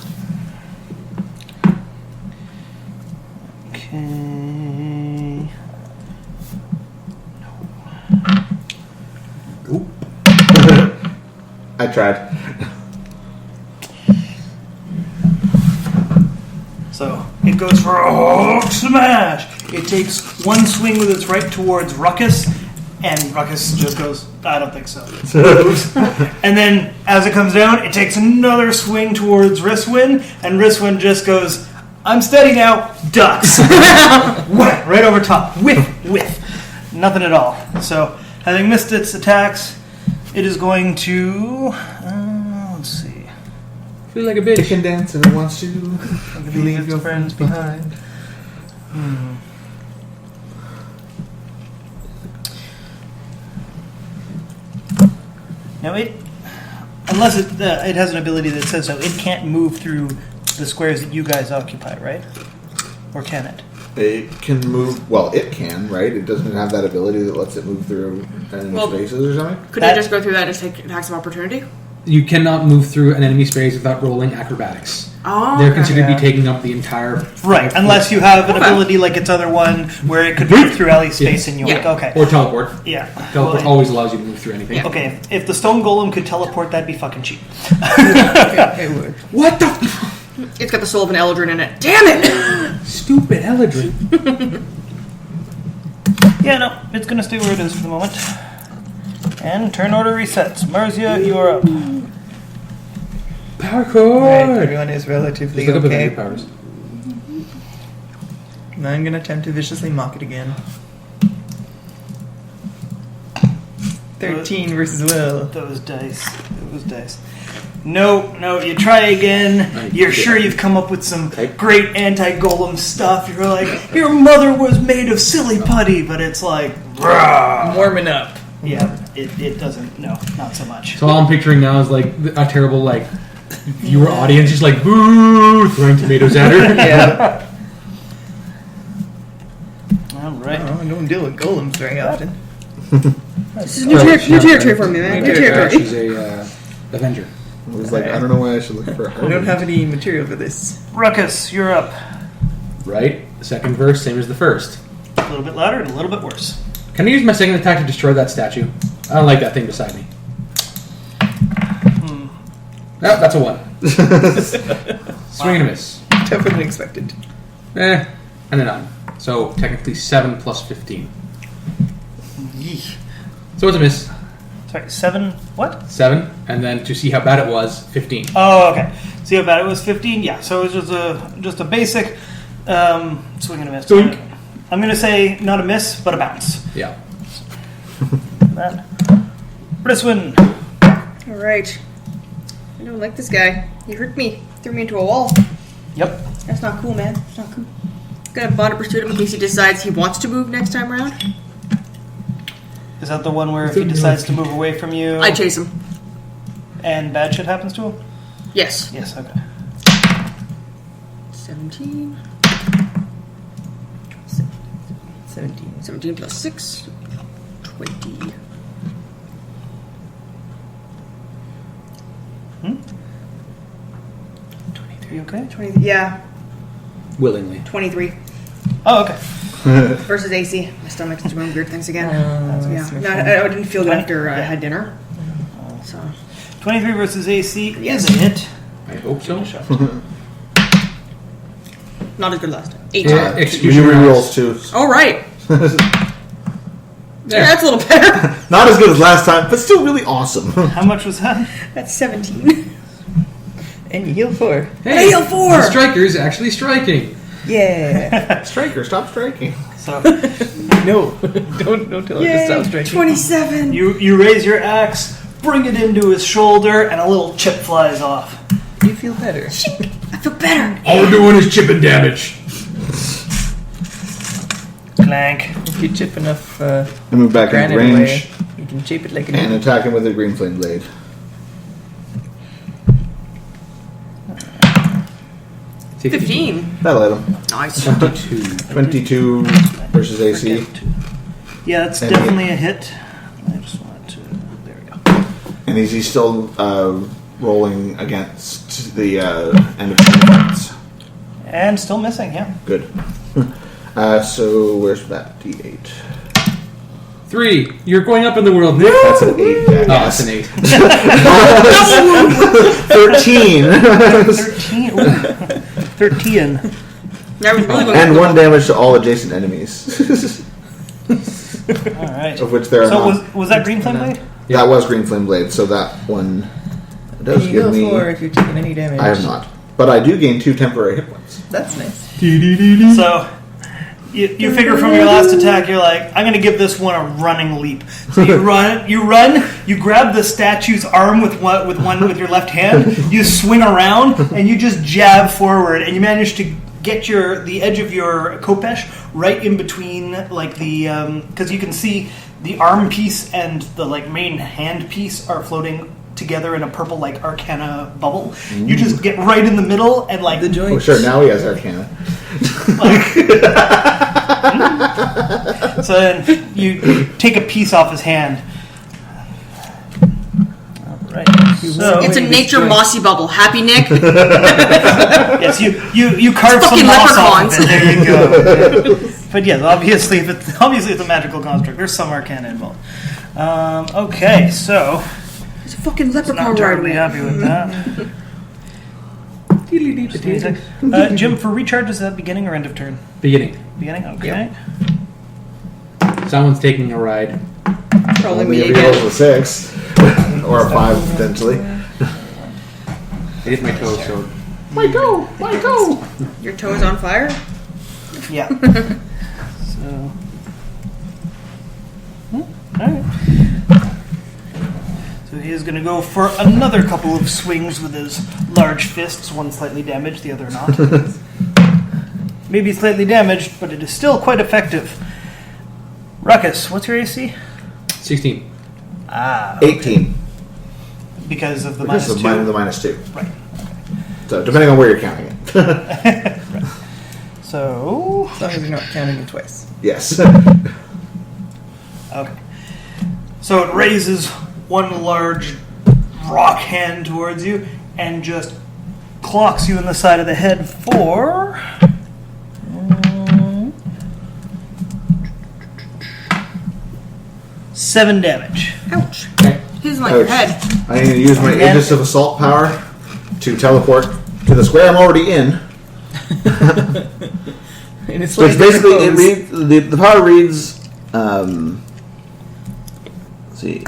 Okay. Oop. I tried. So it goes for a Hulk smash. It takes one swing with its right towards Ruckus, and Ruckus just goes, I don't think so. And then as it comes down, it takes another swing towards Riswin, and Riswin just goes, I'm steady now, ducks. Whack, right over top. Whiff. Nothing at all. So having missed its attacks, it is going to, let's see. Feel like a bitch. Chicken dance and it wants to Leave your friends behind. Now unless it has an ability that says so, it can't move through the squares that you guys occupy, right? Or can it? It can move. Well, it can, right? It doesn't have that ability that lets it move through enemy Well, spaces or something. Could I just go through that and just take attacks of opportunity? You cannot move through an enemy space without rolling acrobatics. Oh, They're okay. considered to Yeah. be taking up the entire. Right, unless you have an ability like its other one where it could move through Ellie's space and you're like, okay. Or teleport. Yeah. Teleport Well, always allows you to move through anything. Yeah. okay, if the stone golem could teleport, that'd be fucking cheap. It would. What the It's got the soul of an Eldrin in it. Damn it! stupid Eldrin? Yeah, no, it's gonna stay where it is for the moment. And turn order resets. Marzia, you are up. Power Right, chord. everyone is relatively Just look up the okay. new powers. Now I'm going to attempt to viciously mock it again. 13 versus Will. Those dice. No, you try again. You're sure you've come up with some Okay. great anti-golem stuff. You're like, your mother was made of silly putty, but it's like, I'm warming up. yeah, it doesn't, no, not so much. So all I'm picturing now is like a terrible like viewer audience just like boo throwing tomatoes at her. Yeah. All right. I don't deal with golems very often. This is new territory for me, man. New territory. She's a Avenger. It was like, I don't know why I should look for I don't have any material for this. Ruckus, you're up. Right? The second verse, same as the first. A little bit louder and a little bit worse. Can I use my second attack to destroy that statue? I don't like that thing beside me. No, that's a 1. Swing and a miss. Tougher than expected. And a 9. So technically 7 plus 15. Yeesh. So it's a miss. Sorry, 7, what? 7, and then to see how bad it was, 15. Oh, okay. See how bad it was? 15? Yeah, so it was just a basic swing and a miss. Swing. I'm going to say not a miss, but a bounce. Yeah. That. Briswin. Alright. I don't like this guy. He hurt me. Threw me into a wall. Yep. That's not cool, man. That's not cool. Gotta bond pursuit him in case he decides he wants to move next time around. Is that the one where if he decides to move away from you I chase him. and bad shit happens to him? Yes. Yes, okay. 17. 17. 17 plus 6. 20. You okay? 20. Yeah. Willingly. 23. Oh, okay. Versus AC. My stomach's doing weird things again. So, yeah. that's my No, fault. I didn't feel good 20? after I Yeah. had dinner. So. 23 versus AC is a hit. I hope so. Not as good last time. 8. Yeah, You execution rolls too. All right. Yeah, that's a little better. Not as good as last time, but still really awesome. How much was that? That's 17. And you heal 4. Hey, Hail 4! the striker's actually striking. Yeah. Striker, stop striking. So No. Don't tell her to stop Yay, striking. 27. you raise your axe, bring it into his shoulder, and a little chip flies off. You feel better. I feel better. All we're doing is chipping damage. Clank. If you chip enough I move back into granite away, range you can shape it like an and attack him with a green flame blade. Take 15. That'll hit him. Nice. 22. 22 versus AC. Yeah, that's And definitely a hit. I just wanted to. There we go. And is he still rolling against the end of turns? And still missing, yeah. Good. So where's that D8? 3. You're going up in the world, Nick. That's an 8. Oh, that's an 8. 13. 13. Ooh. 13. That was really good. And 1 damage to all adjacent enemies. All right. Of which there are So none. was that green flame blade? That was green flame blade, so that one does You give heal me. 4 if you're taking any damage. I have not, but I do gain 2 temporary hit points. That's nice. So you figure from your last attack, you're like, I'm going to give this one a running leap. So you run, you grab the statue's arm with your left hand, you swing around, and you just jab forward, and you manage to get the edge of your khopesh right in between, like the because you can see the arm piece and the like main hand piece are floating together in a purple like arcana bubble. You just get right in the middle and like The Oh, joint. sure, now he has Arcana. so then you take a piece off his hand. All right. So It's a nature mossy bubble. Happy Nick? yes, you carve some Fucking moss off of leprechauns. it. There you go. Yeah. But yes, obviously it's a magical construct. There's some arcana involved. Okay, so It's a fucking not leprechaun right terribly away. happy with that. Jim, for recharge, is that beginning or end of turn? Beginning. Beginning. Okay. Someone's taking a ride. Probably Only me if he again. rolls a 6 or a 5 potentially. It is my toe, so My go! Your toe is on fire? Yeah. So. All right. So he he's going to go for another couple of swings with his large fists, one slightly damaged, the other not. Maybe slightly damaged, but it is still quite effective. Ruckus, what's your AC? 16. Ah, 18. because of the Because minus of 2. the minus 2. Right. So depending on where you're counting it. So, As long as you're not counting it twice. Yes. okay. So it raises one large rock hand towards you and just clocks you in the side of the head for 7 damage. Ouch. Okay. He's in like your Ouch. head. I need to use my Again. Aegis of Assault power to teleport to the square I'm already in. And it's So it's like basically, different it pose. reads, the power reads, let's see.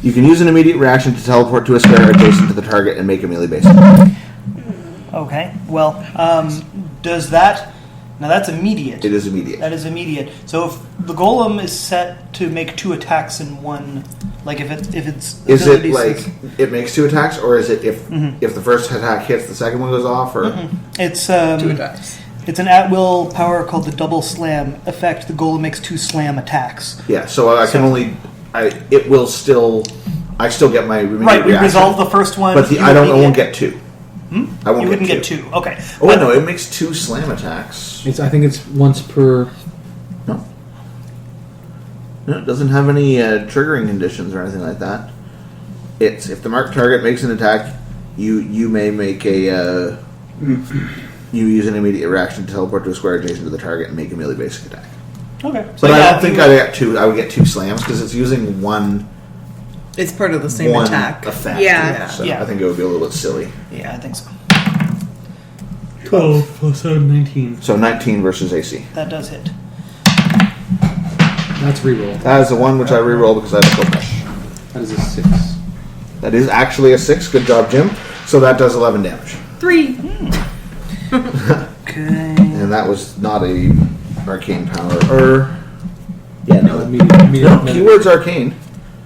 You can use an immediate reaction to teleport to a square adjacent to the target and make a melee base attack. Okay. Well, does that... Now that's immediate. It is immediate. That is immediate. So if the golem is set to make 2 attacks in one... Like if it's Is it ability like, says- it makes 2 attacks, or is it if the first attack hits, the second one goes off, or? It's 2 attacks. It's an at-will power called the double slam effect. The golem makes 2 slam attacks. Yeah, so I can only, it will still, I still get my immediate Right, we reaction, resolve the first one. but I won't get 2. I won't You wouldn't get get 2. Okay. Oh, wait, no, it makes 2 slam attacks. I think it's once per. No, it doesn't have any triggering conditions or anything like that. It's if the marked target makes an attack, you may make a you use an immediate reaction to teleport to a square adjacent to the target and make a melee basic attack. Okay. But I don't think I get 2. I would get 2 slams because it's using one It's part of the same attack. effect. Yeah. So Yeah. I think it would be a little bit silly. Yeah, I think so. 12 plus 7, 19. So 19 versus AC. That does hit. That's reroll. That is the one which I reroll because I have a cold rush. That is a 6. That is actually a 6. Good job, Jim. So that does 11 damage. 3. Okay. And that was not a arcane power. Yeah, no. Immediate. Keyword's arcane.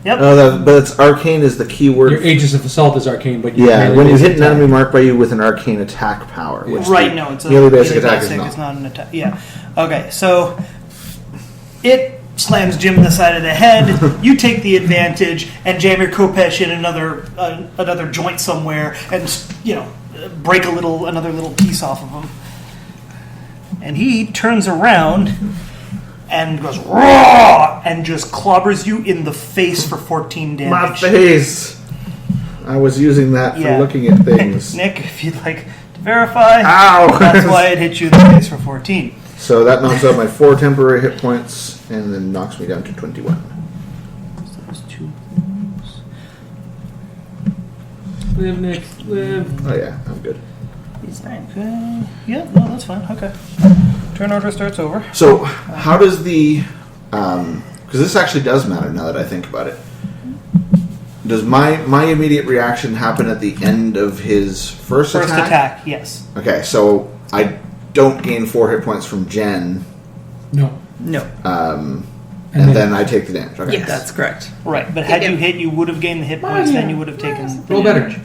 Yep. But it's arcane is the keyword. Your Aegis of Assault is arcane, but your Yeah, melee when you basic hit an attack- enemy marked by you with an arcane attack power. Which Right, the no, it's a melee basic attack basic, is it's not. not an attack. Yeah. Okay, so it slams Jim in the side of the head. You take the advantage and jam your Kopesh in another joint somewhere, and break another little piece off of him. And he turns around and goes raw and just clobbers you in the face for 14 damage. My face! I was using that Yeah. for looking at things. Nick, if you'd like to verify, Ow! that's why it hit you in the face for 14. So that knocks out my 4 temporary hit points and then knocks me down to 21. Those 2. Live, Nick, live. Oh yeah, I'm good. He's fine. Okay. Yeah, no, that's fine. Okay. Turn order starts over. So how does the... because this actually does matter now that I think about it. Does my immediate reaction happen at the end of his first Attack, yes. Okay, so I don't gain 4 hit points from Jen, No. No, and then I take the damage. Okay. Yes. that's correct. Right, but had you hit, you would have gained the hit points, then you would have taken the Roll better. damage.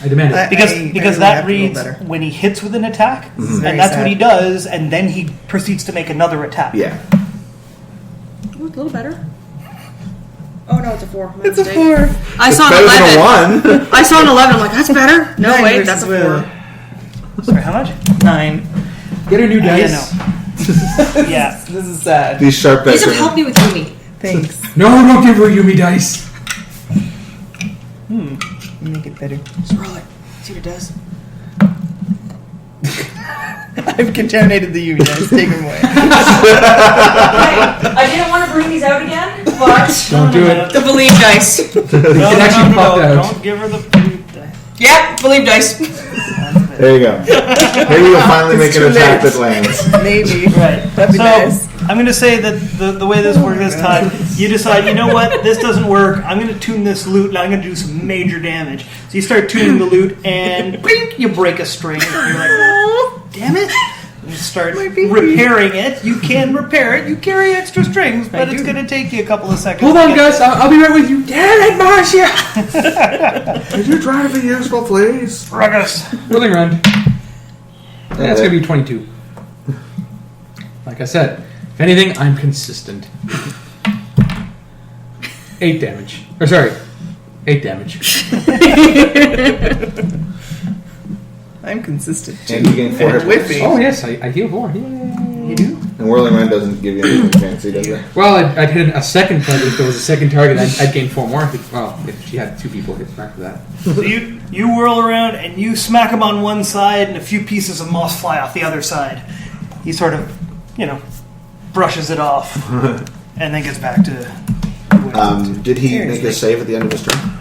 I demand it. I Because really that have to roll reads better. when he hits with an attack, Very and that's what sad. he does, and then he proceeds to make another attack. Yeah. Ooh, a little better. Oh no, it's a 4. My It's a mistake. 4. I saw an Better 11. than a 1. I saw an 11. I'm like, that's better. No, 9 wait, that's a versus 4. Sorry, how much? 9. Get a new Yeah, dice. Yeah. This is sad. These sharp These dice have are... helped me with Yumi. Thanks. No, don't give her Yumi dice. Make it better. Just roll it. See what it does. I've contaminated the UV dice. Take them away. I didn't want to bring these out again, but Don't do it. the believe dice. No, It actually popped out. Don't give her the. Yep, believe dice. There you go. Maybe you'll finally make It's an too attack late. that lands. Maybe. Right. That'd be So, nice. I'm going to say that the way this worked this time, you decide, you know what, this doesn't work. I'm going to tune this lute, and I'm going to do some major damage. So you start tuning the lute, and bing, you break a string. And you're like, damn it. You start repairing it. You can repair it. You carry extra strings, but it's going to take you a couple of seconds. Hold on, guys. I'll be right with you. Damn it, Marcia! Did you try to be useful, please? Ruckus. Rolling around. That's going to be 22. Like I said, if anything, I'm consistent. 8 damage. Or sorry, 8 damage. I'm consistent. And you gain 4 hit With points. me. Oh yes, I heal 4. Yay. You do? And Whirling Wind doesn't give you anything fancy, does it? Well, I'd hit a second target. If there was a second target, I'd gain 4 more. If she had 2 people hit back to that. So you whirl around and you smack him on one side, and a few pieces of moss fly off the other side. He sort of, brushes it off, and then gets back to. Did he make a save at the end of his turn?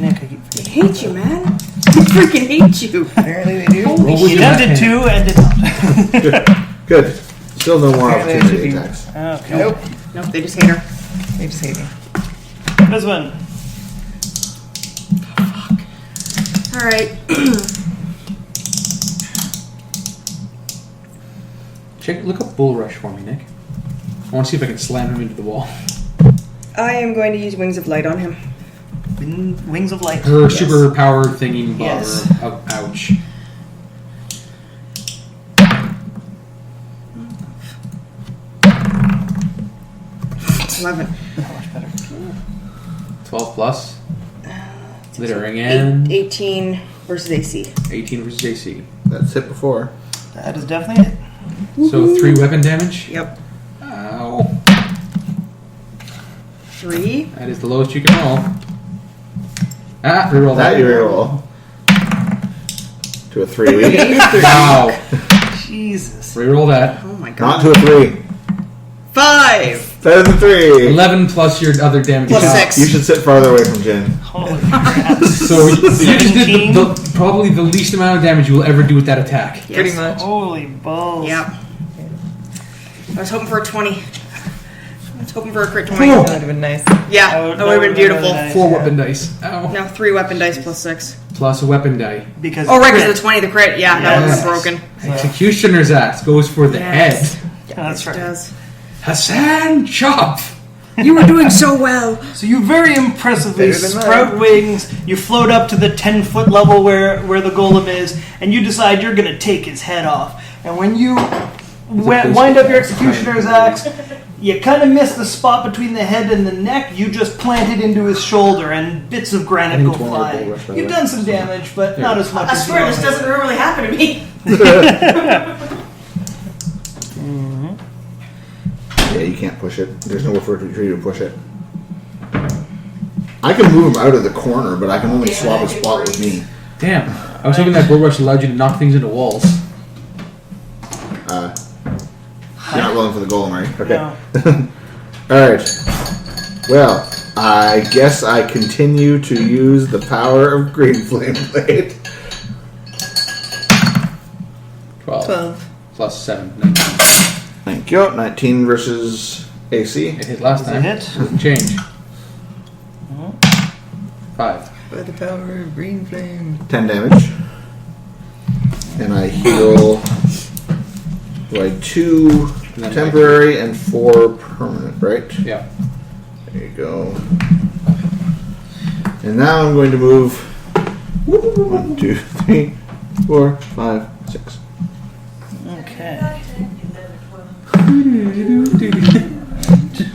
I hate you, man. I freaking hate you. Apparently they do. He did 2 and did not. Good. Still no more Apparently it opportunity should be- attacks. Okay. Nope. Nope, they just hate her. They just hate me. This one. All right. Look up Bull Rush for me, Nick. I want to see if I can slam him into the wall. I am going to use Wings of Light on him. Wings of Light. Her super power thingy. Yes. Ouch. It's 11. 12 plus. Littering and 18 versus AC. 18 versus AC. That's hit before. That is definitely it. So 3 weapon damage. Yep. Ow. 3. That is the lowest you can roll. Reroll that. That you reroll. To a 3. Wow. Jesus. Reroll that. Oh my god. Not to a 3. 5. Better than 3. 11 plus your other damage. Plus You 6. You should sit farther away from Jen. Holy crap. So you just did 17? probably the least amount of damage you will ever do with that attack. Yes. Pretty much. Holy balls. Yep. I was hoping for a 20. I was hoping for a crit 20. That would have been nice. Yeah, That that would have been beautiful. really nice. 4 weapon dice. Ow. No, 3 weapon dice plus 6. Plus a weapon die. Because Oh, right, crit. because the 20, the crit. Yeah, that would have Yes. been broken. Executioner's axe goes for the Yes. head. That's It right. does. Hassan Chop! You were doing so well. So you very impressively Better than sprout mine. wings, you float up to the 10-foot level where the golem is, and you decide you're going to take his head off. And when you wind up your executioner's axe, you kind of miss the spot between the head and the neck, you just plant it into his shoulder, and bits of granite I go need to roll a bull flying. rush, by the You've way. done some damage, but not as much I as swear, you this wanted. doesn't really happen to me. Yeah, you can't push it. There's nowhere for you to push it. I can move him out of the corner, but I can only swap a spot with me. Damn. I was hoping that Bull Rush allowed you to knock things into walls. You're not rolling for the golem, right? Okay. No. Alright. Well, I guess I continue to use the power of Green Flame Blade. 12. 12. Plus 7. 19. Thank you. 19 versus AC. It hit last Does it time. hit? Doesn't change. 5. By the power of green flame. 10 damage. And I heal like 2 And then temporary and 4 permanent, right? Yeah. There you go. And now I'm going to move 1, 2, 3, 4, 5, 6. Okay.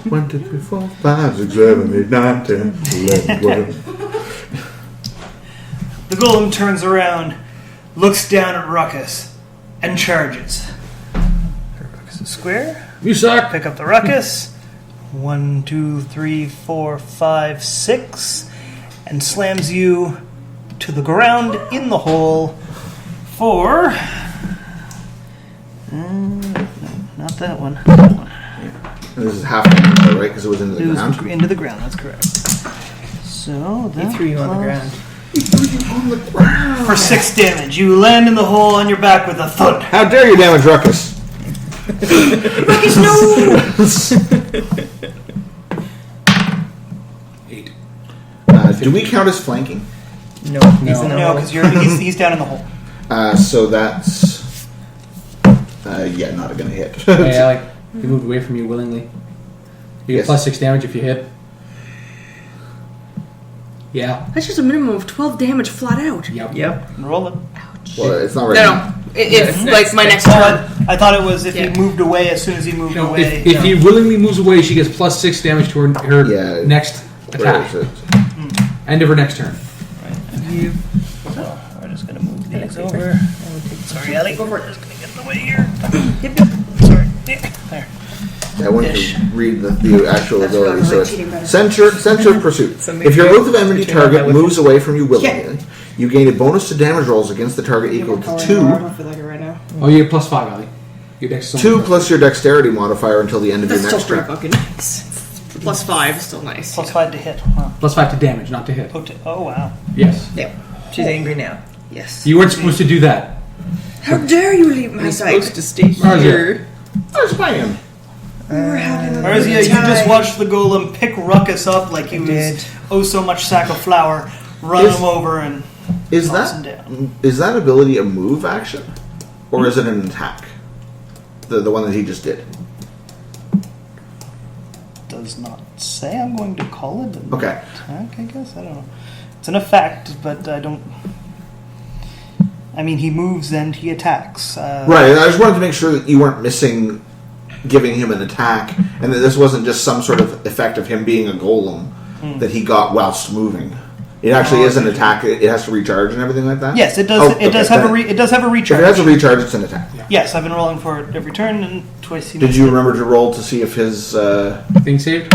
1, 2, 3, 4, 5, 6, 7, 8, 9, 10, 11, 12. The golem turns around, looks down at Ruckus, and charges. Ruckus is square. You suck! Pick up the Ruckus. 1, 2, 3, 4, 5, 6. And slams you to the ground in the hole for... no, not that one. That one. This is half damage, though, right? Because it was into the It was ground. into the ground, that's correct. So He that threw you on the plus- ground. He threw you on the ground. For 6 damage. You land in the hole on your back with a thud. How dare you damage Ruckus? Ruckus, no! 8. Do we count as flanking? No, he's in the No, hole. because he's down in the hole. So that's Yeah, not going to hit. Hey, Alec, he moved away from you willingly. You get Yes. plus 6 damage if you hit. Yeah. That's just a minimum of 12 damage flat out. Yep. Yep. Roll it. Well, it's not right No, now. no. If like my next Oh, turn. I thought it was if Yeah. he moved away as soon as he moved No, away. if he willingly moves away, she gets plus 6 damage to her Yeah. next Where attack. is it? End of her next turn. You. So we're just gonna move these over. Sorry, Ellie. Go for it. Just gonna get in the way here. Yep, yep. Sorry. There. I want Ish. to read the actual That's ability. what So I'm it's cheating better. censure of pursuit. Something If your great. move of enemy You can have target that with moves away from you willingly, Yeah. you gain a bonus to damage rolls against the target equal to I 2. don't feel like it right now. Oh, you get plus 5, Ali. Your dex is only 2 plus plus your dexterity modifier until the end of That's your still next pretty turn. fucking nice. Plus 5 is still nice. Plus 5 to hit. Wow. plus 5 to damage, not to hit. Oh wow. Yes. Yeah. She's angry now. Yes. You weren't supposed to do that. How dare you leave my I'm sight? supposed to stay Where's here. Where's Brian? We were having a Whereas good you time. just watched the golem pick Ruckus up like he I was did. oh so much sack of flour, run Is- him over and Is toss him that down. is that ability a move action, or is it an attack? The one that he just did. Does not say. I'm going to call it an Okay. attack, I guess. I don't know. It's an effect, but I don't. I mean, he moves and he attacks. Right. I just wanted to make sure that you weren't missing giving him an attack, and that this wasn't just some sort of effect of him being a golem that he got whilst moving. It actually is an attack. It has to recharge and everything like that. Yes, it does. Oh, it does okay, have a. then It does have a If recharge. it has a recharge, it's an attack. Yes, I've been rolling for it every turn, and twice he Did missed you it. remember to roll to see if his? Thing saved?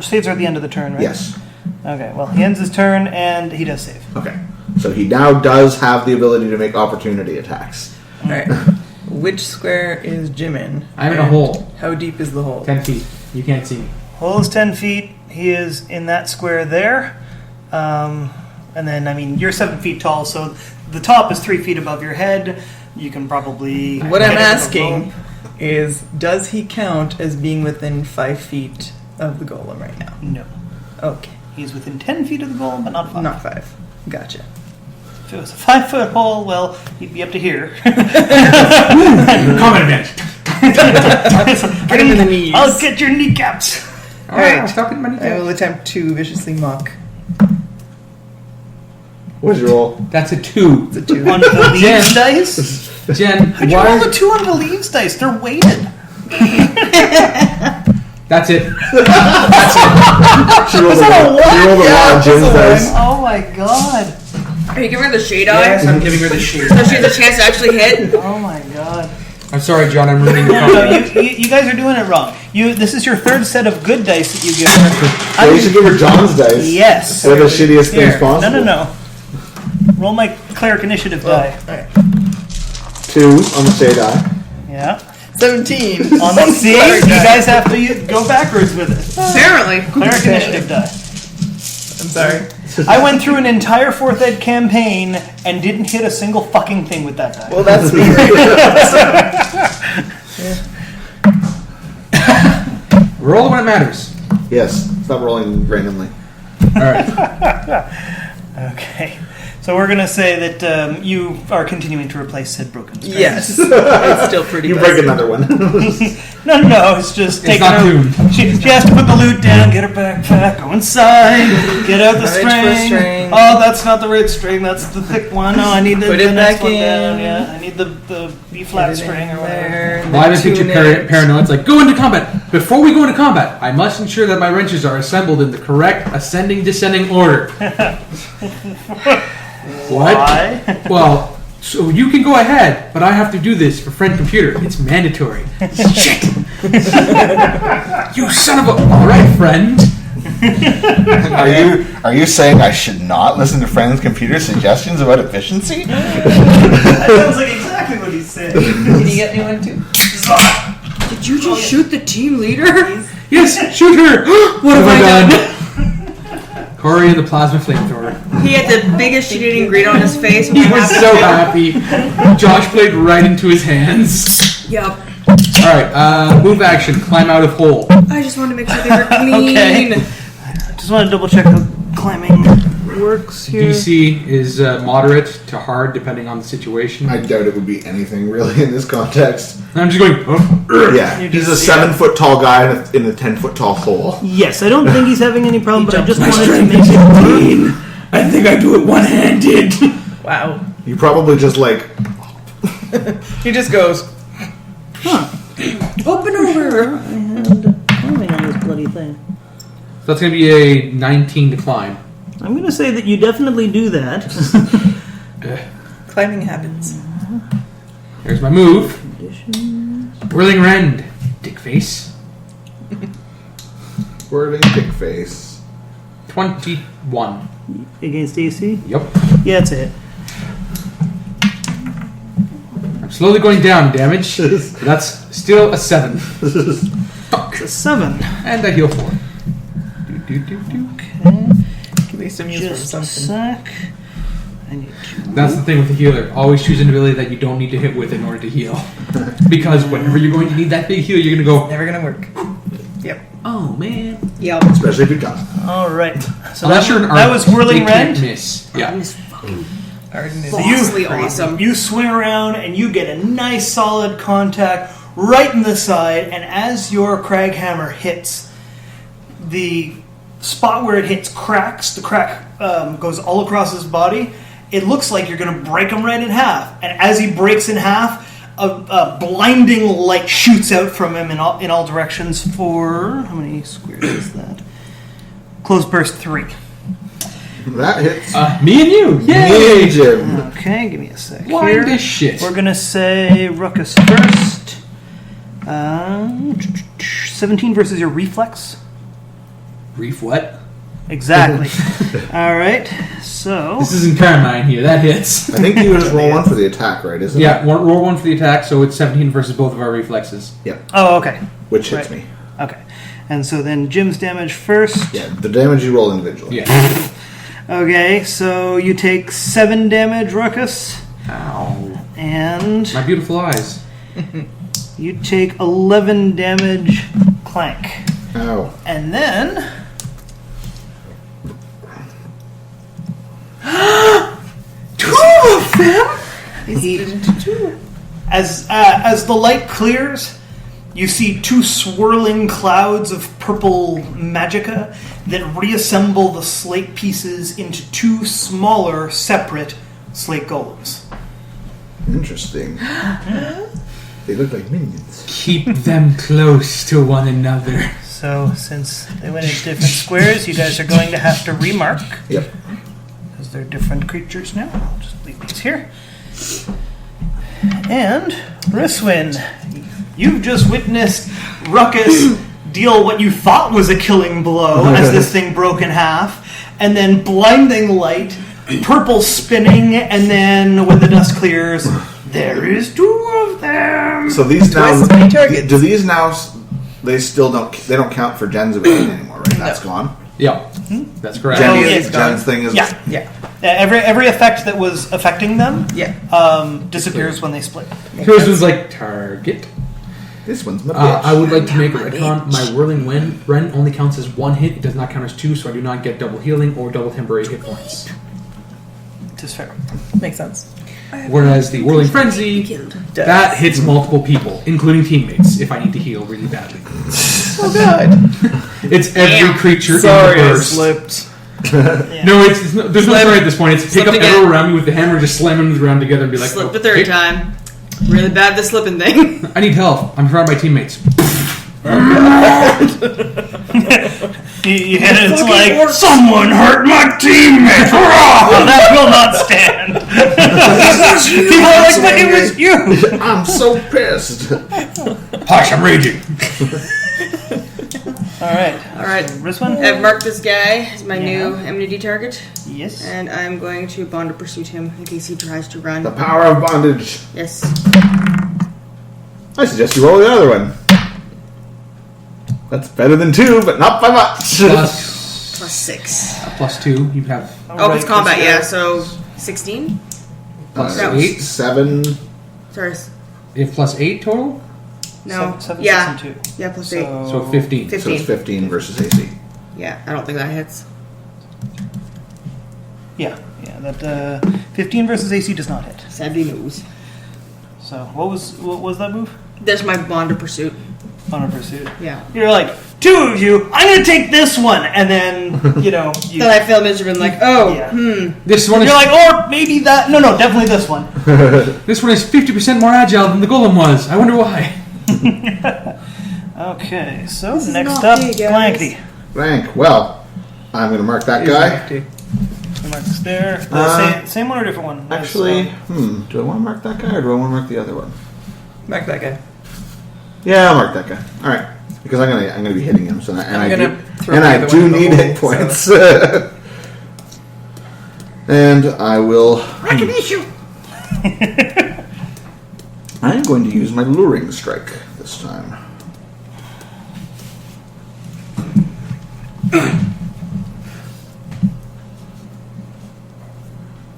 Saves are at the end of the turn, right? Yes. Okay. Well, he ends his turn and he does save. Okay. So he now does have the ability to make opportunity attacks. Alright. Which square is Jim in? I'm in a And hole. How deep is the hole? 10 feet. You can't see me. Hole is 10 feet. He is in that square there. And then, I mean, you're 7 feet tall, so the top is 3 feet above your head. You can probably. What I'm get it with a asking rope. is, does he count as being within 5 feet of the golem right now? No. Okay. He's within 10 feet of the golem, but not 5. Not 5. Gotcha. If it was a 5-foot hole, well, he'd be up to here. Comment advantage. Get him in the knees. I'll get your kneecaps. Alright. Stop it, money. I will attempt to viciously mock. What's your roll? That's a 2. It's a 2. On the leaves dice? Jen, How'd you roll a 2 on the leaves dice? They're weighted. That's it. She rolled Was that a what? She rolled a Yeah, lot of Jim's that's a dice. Oh my god. Are you giving her the shade eye? Yes, I'm giving her the shade. So she has a chance to actually hit? Oh my god. I'm sorry, John. I'm ruining the No, comment. you guys are doing it wrong. This is your third set of good dice that you give her. So you should give her John's dice. Yes. They're the shittiest things Here. possible. No. Roll my cleric initiative die. Alright. 2 on the shade die. Yeah. 17. On the see, Cleric you die. guys have to go backwards with it. Apparently. Cleric initiative die. I'm sorry. I went through an entire 4th ed campaign and didn't hit a single fucking thing with that die. Well, that's me right now. Roll when it matters. Yes. Stop rolling randomly. All right. Okay. So we're going to say that you are continuing to replace said broken squares. Yes. It's still pretty You good. break another one. No, it's just taking not her. tuned. She has to put the loot down, get her backpack, go inside, get out the Reach for a string. string. Oh, that's not the right string, that's the thick one. No, I need the, Put the it next back one in. down. Yeah, I need the B flat Get it in string or whatever. there, and Well, I then haven't pictured tune it. paranoid. It's like, go into combat. Before we go into combat, I must ensure that my wrenches are assembled in the correct ascending-descending order. What? Why? Well, so you can go ahead, but I have to do this for friend computer. It's mandatory. Shit! You son of a... All right, friend. Are you saying I should not listen to friends' computer suggestions about efficiency? That sounds like exactly what he said. Can you get me one too? Did you just shoot the team leader? Yes, shoot her. What have I done? Corey and the plasma flamethrower. He had the biggest shit-eating grin on his face. He was so happy. Josh played right into his hands. Yup. All right, move action. Climb out of hole. I just wanted to make sure they were clean. Okay. Just want to double check the climbing works here. DC is moderate to hard, depending on the situation. I doubt it would be anything really in this context. I'm just going. Yeah, he's a 7-foot tall guy in a 10-foot tall hole. Yes, I don't think he's having any problem, but I just wanted to strength make is it. I think I do it one-handed. Wow. He probably just like He just goes. Open over. I had climbing on this bloody thing. That's going to be a 19 to climb. I'm going to say that you definitely do that. Climbing habits. There's my move. Whirling Rend. Dick face. whirling dick face. 21. Against AC? Yep. Yeah, that's it. I'm slowly going down in damage. That's still a 7. Fuck. It's a 7. And I heal 4. Okay. At least I'm used for Just a something. sec. I need to. That's the thing with the healer. Always choose an ability that you don't need to hit with in order to heal. Because whenever you're going to need that big heal, you're going to go, Never gonna work. Yep. oh man. Yep. Especially if you're tough. Alright. So Unless you're an that artist, was Whirling they can't Rend. miss. Yeah. Arden is Bossly crazy. awesome. You swing around and you get a nice solid contact right in the side, and as your crag hammer hits, the spot where it hits cracks. The crack goes all across his body. It looks like you're going to break him right in half. And as he breaks in half, a blinding light shoots out from him in all directions for... How many squares is that? Closed burst 3. That hits. Me and you. Yay! Me, Jim. Okay, give me a sec Blind here. as shit. We're going to say Ruckus first. 17 versus your reflex. Reef what? Exactly. All right. So This isn't Carmine here. That hits. I think you just roll 1 for the attack, right? Isn't Yeah, it? roll 1 for the attack, so it's 17 versus both of our reflexes. Yep. Oh, okay. Which hits Right. me. Okay. And so then Jim's damage first. Yeah, the damage you roll individually. Yeah. Okay, so you take 7 damage, Ruckus, Ow. and My beautiful eyes. you take 11 damage, Clank. Ow. And then as the light clears, you see 2 swirling clouds of purple magicka that reassemble the slate pieces into 2 smaller, separate slate golems. Interesting. They look like minions. Keep them close to one another. So, since they went into different squares, you guys are going to have to remark, Yep. because they're different creatures now. I'll just leave these here. And, Riswin, you've just witnessed Ruckus deal what you thought was a killing blow as this thing broke in half, and then blinding light, purple spinning, and then when the dust clears, there is 2 of them! So these now. Twice as many targets. Do these now? They still don't. They don't count for Jen's ability anymore, right? That's gone. Yeah, that's correct. Jen, Oh, yeah, it's Jen's thing is. Yeah. Yeah. Every effect that was affecting them Yeah. disappears when they split. Yours was like target. This one's my bitch. I would like to make a retcon. My Whirling Rend only counts as 1 hit. It does not count as 2, so I do not get double healing or double temporary hit points. Just fair. Makes sense. Whereas the Whirling Frenzy, Killed. that hits multiple people, including teammates, if I need to heal really badly. Oh god. It's every creature Sorry, in the I burst. slipped. No, there's no Slipped. sorry at this point. It's pick Slipped up again. everyone around me with the hammer, just slam them around together and be like, Slipped oh, the third hey, time. Really bad the slipping thing. I need help. I'm surrounded by teammates. You hit it, it's like, someone hurt my teammate! Hurrah! That will not stand! People are like, but it was you! I'm so pissed. Hush, I'm raging. Alright. Alright. Riswin? I've marked this guy as my Yeah. new enmity target, Yes. and I'm going to bond to pursuit him in case he tries to run. The power of bondage. Yes. I suggest you roll the other one. That's better than 2, but not by much. Plus, Plus 6. plus 2, you have Oh, it's combat, this yeah, guy- so 16? plus That 8. 7. Sorry. You have plus 8 total? No. Seven, yeah. 6, and 2. Yeah, plus 8. So 15. So it's 15 versus AC. Yeah, I don't think that hits. Yeah. That 15 versus AC does not hit. Sadly moves. So what was that move? There's my bond of pursuit. On a pursuit. Yeah. You're like, 2 of you, I'm gonna take this one, and then you know you. Then I feel miserable and like, oh, Yeah. This one You're is like, or maybe that. No, definitely this one. this one is 50% more agile than the golem was. I wonder why. Okay, so This is next not up, me, guys. Blankety. Rank. Well, I'm going to mark that guy. Mark this there. Same one or different one? Actually, do I want to mark that guy or do I want to mark the other one? Mark that guy. Yeah, I'll mark that guy. All right, because I'm gonna be hitting him, so and I'm I gonna do, throw and the I other do one in the need hole, hit points. And I will. recognition. I'm going to use my luring strike this time.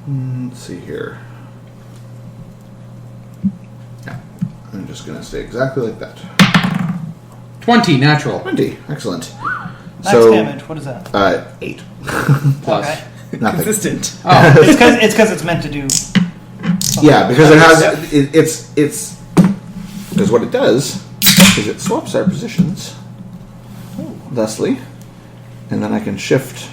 Let's see here. Yeah, I'm just going to stay exactly like that. 20 natural 20, excellent. Max damage. What is that? 8. plus. Okay. Nothing. Consistent. Oh, It's because it's meant to do. something. Yeah, because it has it's because what it does is it swaps our positions, thusly, and then I can shift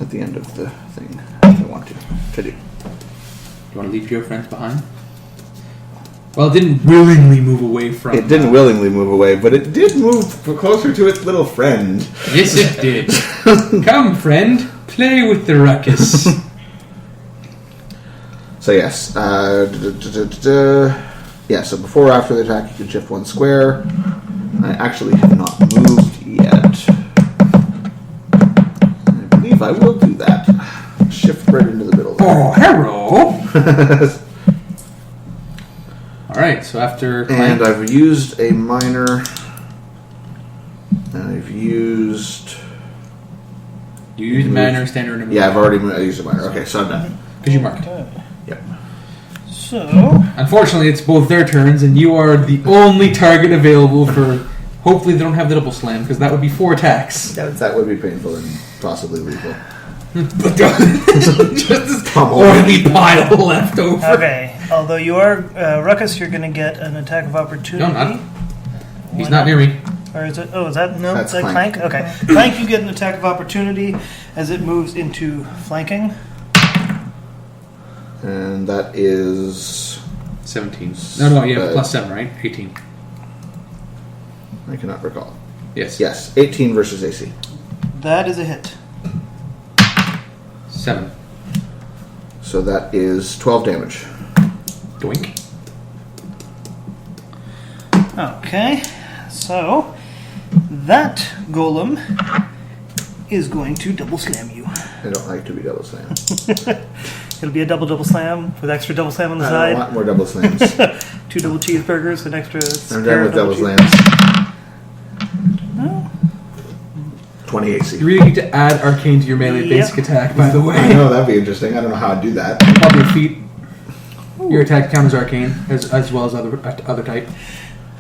at the end of the thing if I want to do. you want to leave your friends behind? Well, it didn't willingly move away from. It didn't willingly move away, but it did move closer to its little friend. Yes, it did. Come, friend, play with the ruckus. So yes, yeah. So before or after the attack, you can shift 1 square. I actually have not moved yet. I believe I will do that. Shift right into the middle. There. Oh, hello. All right. So after And I've used a minor. I've used. you use minor, standard, and Yeah, I used a minor. Okay, so I'm done. because you marked. Okay. Yep. So Unfortunately, it's both their turns, and you are the only target available for. Hopefully, they don't have the double slam because that would be 4 attacks. That would be painful and possibly lethal. But just this oily pile left over. okay. Although you are Ruckus, you're going to get an attack of opportunity. No, I'm not. He's Why not near me. Or is it? Oh, is that no? That's Is that Clank. Okay, Clank, you get an attack of opportunity as it moves into flanking. And that is. 17. No, you have plus 7, right? 18. I cannot recall. Yes. Yes, 18 versus AC. That is a hit. 7. So that is 12 damage. Doink. Okay, so that golem is going to double slam you. I don't like to be double slammed. It'll be a double slam with extra double slam on the I don't side. want more double slams. 2 double cheeseburgers, an extra. I'm done with double slams. 20 AC. You really need to add arcane to your melee basic attack, by the I way. know, that'd be interesting. I don't know how I'd do that. Above your feet. Your attack counters arcane as well as other type.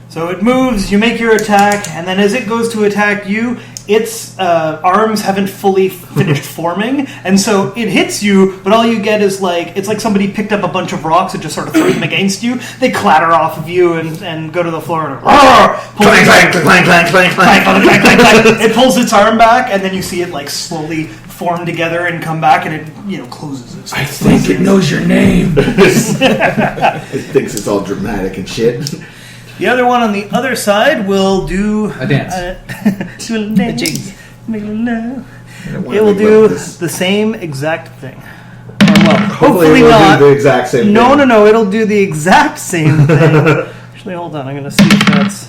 So it moves, you make your attack, and then as it goes to attack you, its arms haven't fully finished forming, and so it hits you, but all you get is it's like somebody picked up a bunch of rocks and just sort of threw them against you. They clatter off of you and go to the floor and Clank, clank, clank, clank, clank, clank. It pulls its arm back, and then you see it slowly form together and come back, and it closes its. I think it knows your name. It thinks it's all dramatic and shit. The other one on the other side will do A dance. do a little dance. jigs. Make a little love. I don't wanna It will think do about this. the same exact thing. Well, hopefully it will not. do the exact same No, thing. no, it'll do the exact same thing. Actually, hold on. I'm going to see if that's.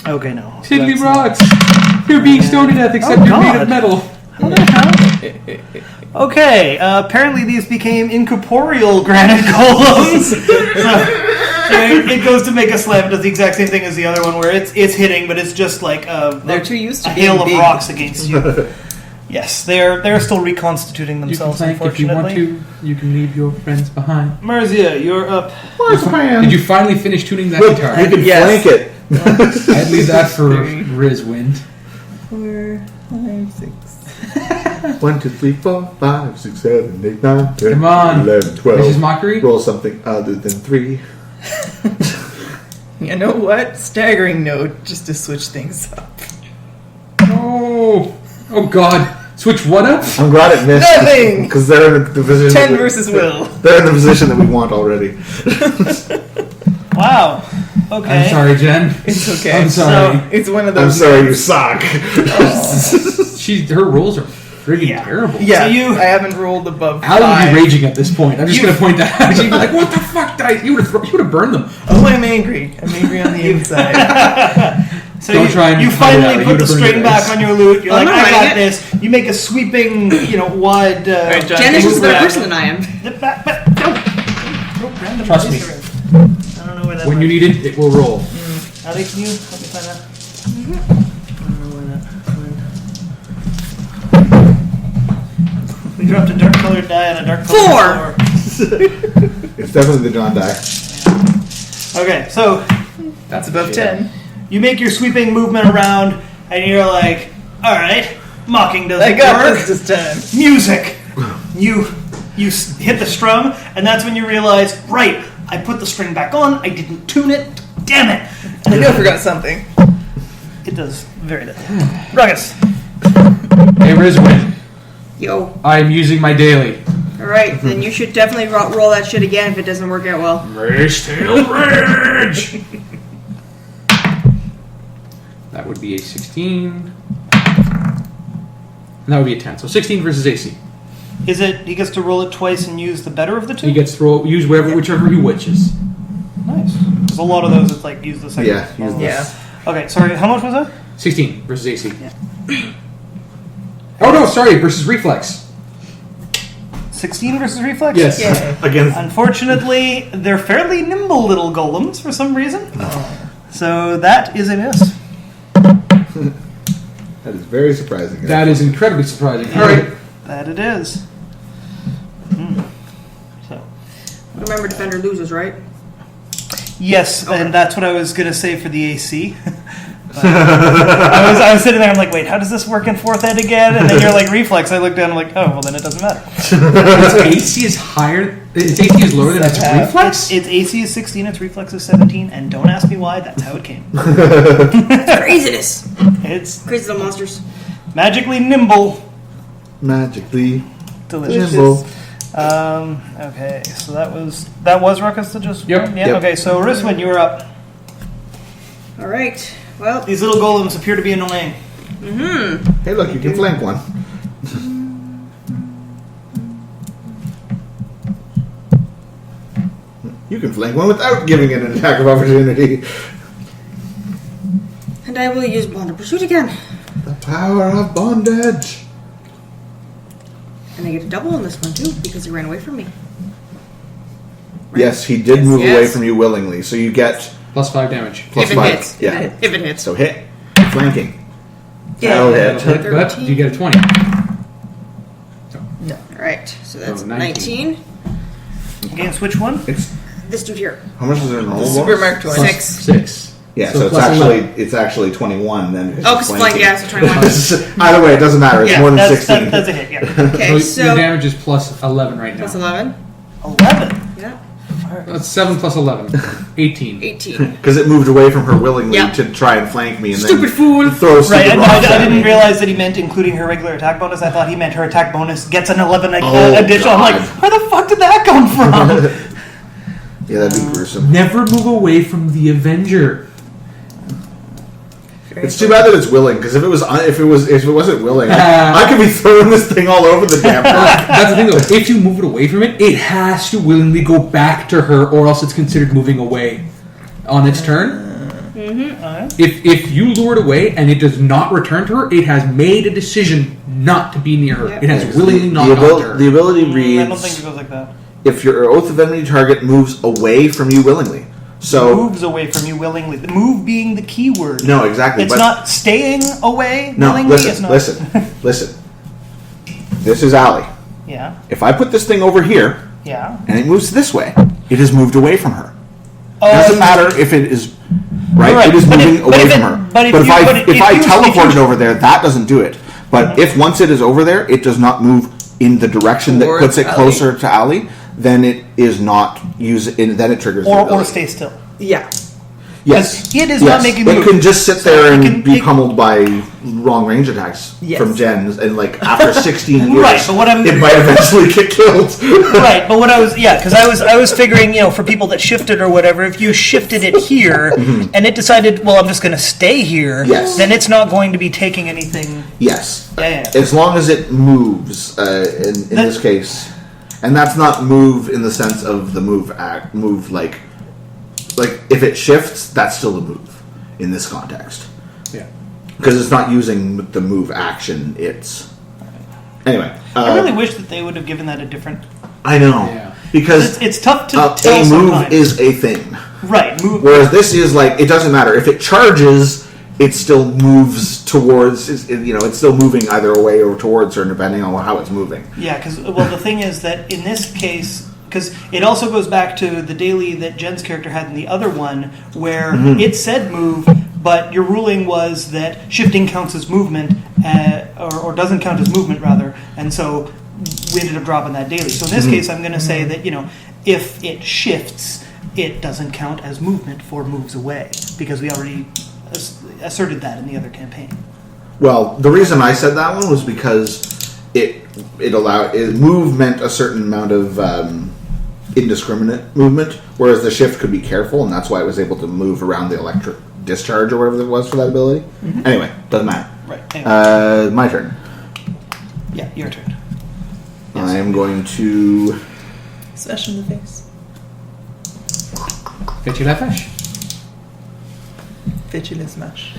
Okay, no. Tiddly That's not- rocks. You're being stoned to death, except Oh, you're made God. of metal. How the hell? Okay, apparently these became incorporeal granite golems. It goes to make a slam, does the exact same thing as the other one, where it's hitting, but it's just like They're too used to a being hail of big. rocks against you. Yes, they're still reconstituting You can themselves. plank if you want Unfortunately, to. You can leave your friends behind. Merzia, you're up. Where's the man? Did you finally finish tuning that Look, guitar? you can Yes. flank it. I'd leave that for Rizwind. 4, 5, 6. 1, 2, 3, 4, 5, 6, 7, 8, 9, 10, Come on. 11, 12. This is mockery? Roll something other than 3. You know what? Staggering note, just to switch things up. Oh God. Switch what up? I'm glad it missed. Nothing! Because they're in the position. 10 versus Will. They're in the position that we want already. Wow. Okay. I'm sorry, Jen. It's okay. I'm sorry. It's one of I'm those. sorry, you suck. Her rolls are friggin' terrible. Yeah, So you- I haven't rolled above Allie 5. would be raging at this point. I'm just going to point that out. She'd be like, "What the fuck, guys? You would have burned them." Oh, I'm angry. I'm angry on the inside. So Don't try and you hide it out. finally You put the would've burned string your back eyes. on your loot. You're I'm like, not I got hiding it. this. You make a sweeping, wide. Alright, John, Jen is just a better move person than I am. Random Trust me. laser. I don't know where that When went. you need it, it will roll. Allie, can you help me find that? I don't know where that went. We dropped a dark colored die on a dark colored 4. It's definitely the John die. floor. Okay, so That's above 10. you make your sweeping movement around, and you're like, all right, mocking doesn't I got work. this time. Music. You hit the strum, and that's when you realize, right, I put the string back on. I didn't tune it. Damn it! I know I forgot something. It does very little. Ruckus. Hey, Rizwin, Yo. I am using my daily. Alright, then you should definitely roll that shit again if it doesn't work out well. Race Tail Rage! That would be a 16. And that would be a 10. So 16 versus AC. Is it? He gets to roll it twice and use the better of the two. He gets to use whichever he wishes. Nice. There's a lot of those. It's like use the second. Yeah, use Yeah. Okay. Sorry. How much was that? 16 versus AC. Oh no, sorry, versus reflex. 16 versus reflex. Yes. Yeah. Again, Unfortunately, they're fairly nimble little golems for some reason. So that is a miss. that is very surprising. That is incredibly surprising. All right. That it is. So. Remember, defender loses, right? Yes, and that's what I was going to say for the AC. But I was sitting there, I'm like, wait, how does this work in 4th ed again? And then you're like, reflex. I look down, I'm like, oh, well, then it doesn't matter. Its AC is higher. Its AC is lower than its reflex. Its AC is 16, its reflex is 17, and don't ask me why, that's how it came. It's craziness. It's Crazy little monsters. magically nimble. Magically Delicious. nimble. Okay, so that was Ruckus that just Yep. won? Yeah, Yep. okay, so Riswin, you're up. Alright, well, These little golems appear to be annoying. Hey, look, you can flank one. You can flank one without giving it an attack of opportunity. and I will use Bond of Pursuit again. The power of bondage. And I get a double on this one too, because he ran away from me. Yes, he did Yes, move yes. away from you willingly, so you get Plus 5 damage. plus if it 5. hits. Yeah. If it hits. So hit. Flanking. Yeah. That'll hit. But you get a 20. Alright, so that's Oh, 19. 19. Against which one? It's This dude here. how much is it in roll? Super Mark 20. Plus 6. 6. Yeah, so, plus 11. it's actually 21 then. Oh, because flank, yeah, so 21. Either way, it doesn't matter. It's Yeah, more than That's, 16. that's a hit, yeah. Okay, Your so. damage is plus 11 right now. Plus 11. 11. Yeah. That's 7 plus 11. 18. 18. Because it moved away from her willingly Yeah. to try and flank me, and Stupid then fool. throw stupid Right, and rocks I at didn't me. realize that he meant including her regular attack bonus. I thought he meant her attack bonus gets an 11 Oh, additional. I'm like, God. where the fuck did that come from? Yeah, that'd be gruesome. Never move away from the Avenger. It's too bad that it's willing, because if it wasn't willing, I could be throwing this thing all over the damn place. That's the thing though. If you move it away from it, it has to willingly go back to her, or else it's considered moving away on its turn. If you lure it away and it does not return to her, it has made a decision not to be near her. Yep. It has willingly not gone to her. The ability I don't think reads it goes like that. if your Oath of Enmity target moves away from you willingly. So Moves away from you willingly. The move being the key word. no, exactly. It's but not staying away no. willingly. It's Listen, not. listen. This is Allie. Yeah, If I put this thing over here yeah. and it moves this way, it has moved away from her. Oh, Doesn't matter if it is right. Right, It is but moving if- away but if from it- her. but if if you- I but if if I you- teleport if it you- over there, that doesn't do it. But if once it is over there, it does not move in the direction that Towards puts it Ali. closer to Ali, then it is not then it triggers the Or ability. stay still. Yeah. Yes. It is not making It move. can just sit So there it and can- be it- pummeled by wrong range attacks Yes. from gens, and like after 16 years, Right, but what I'm- it might eventually get killed. Right, but what I was because I was figuring, for people that shifted or whatever, if you shifted it here and it decided, well, I'm just going to stay here, Yes. then it's not going to be taking anything. Yes, Yeah. as long as it moves. In this case, and that's not move in the sense of the move like if it shifts, that's still the move in this context. Yeah. Because it's not using the move action, it's... Anyway. I really wish that they would have given that a different. I know. Yeah. Because It's tough to tell a move sometimes. is a thing. Right, move. Whereas this is like, it doesn't matter. If it charges, it still moves towards... it's still moving either away or towards her, depending on how it's moving. Yeah, because the thing is that in this case, because it also goes back to the daily that Jen's character had in the other one, where it said move, but your ruling was that shifting counts as movement, or doesn't count as movement rather, and so we ended up dropping that daily. So in this case, I'm going to say that if it shifts, it doesn't count as movement for moves away, because we already asserted that in the other campaign. Well, the reason I said that one was because move meant a certain amount of indiscriminate movement, whereas the shift could be careful, and that's why it was able to move around the electric discharge or whatever it was for that ability. Anyway, doesn't matter. Right. Anyway. My turn. Yeah, your turn. I am going to... Smash in the face. Fetch you that fish. Fitchula smash.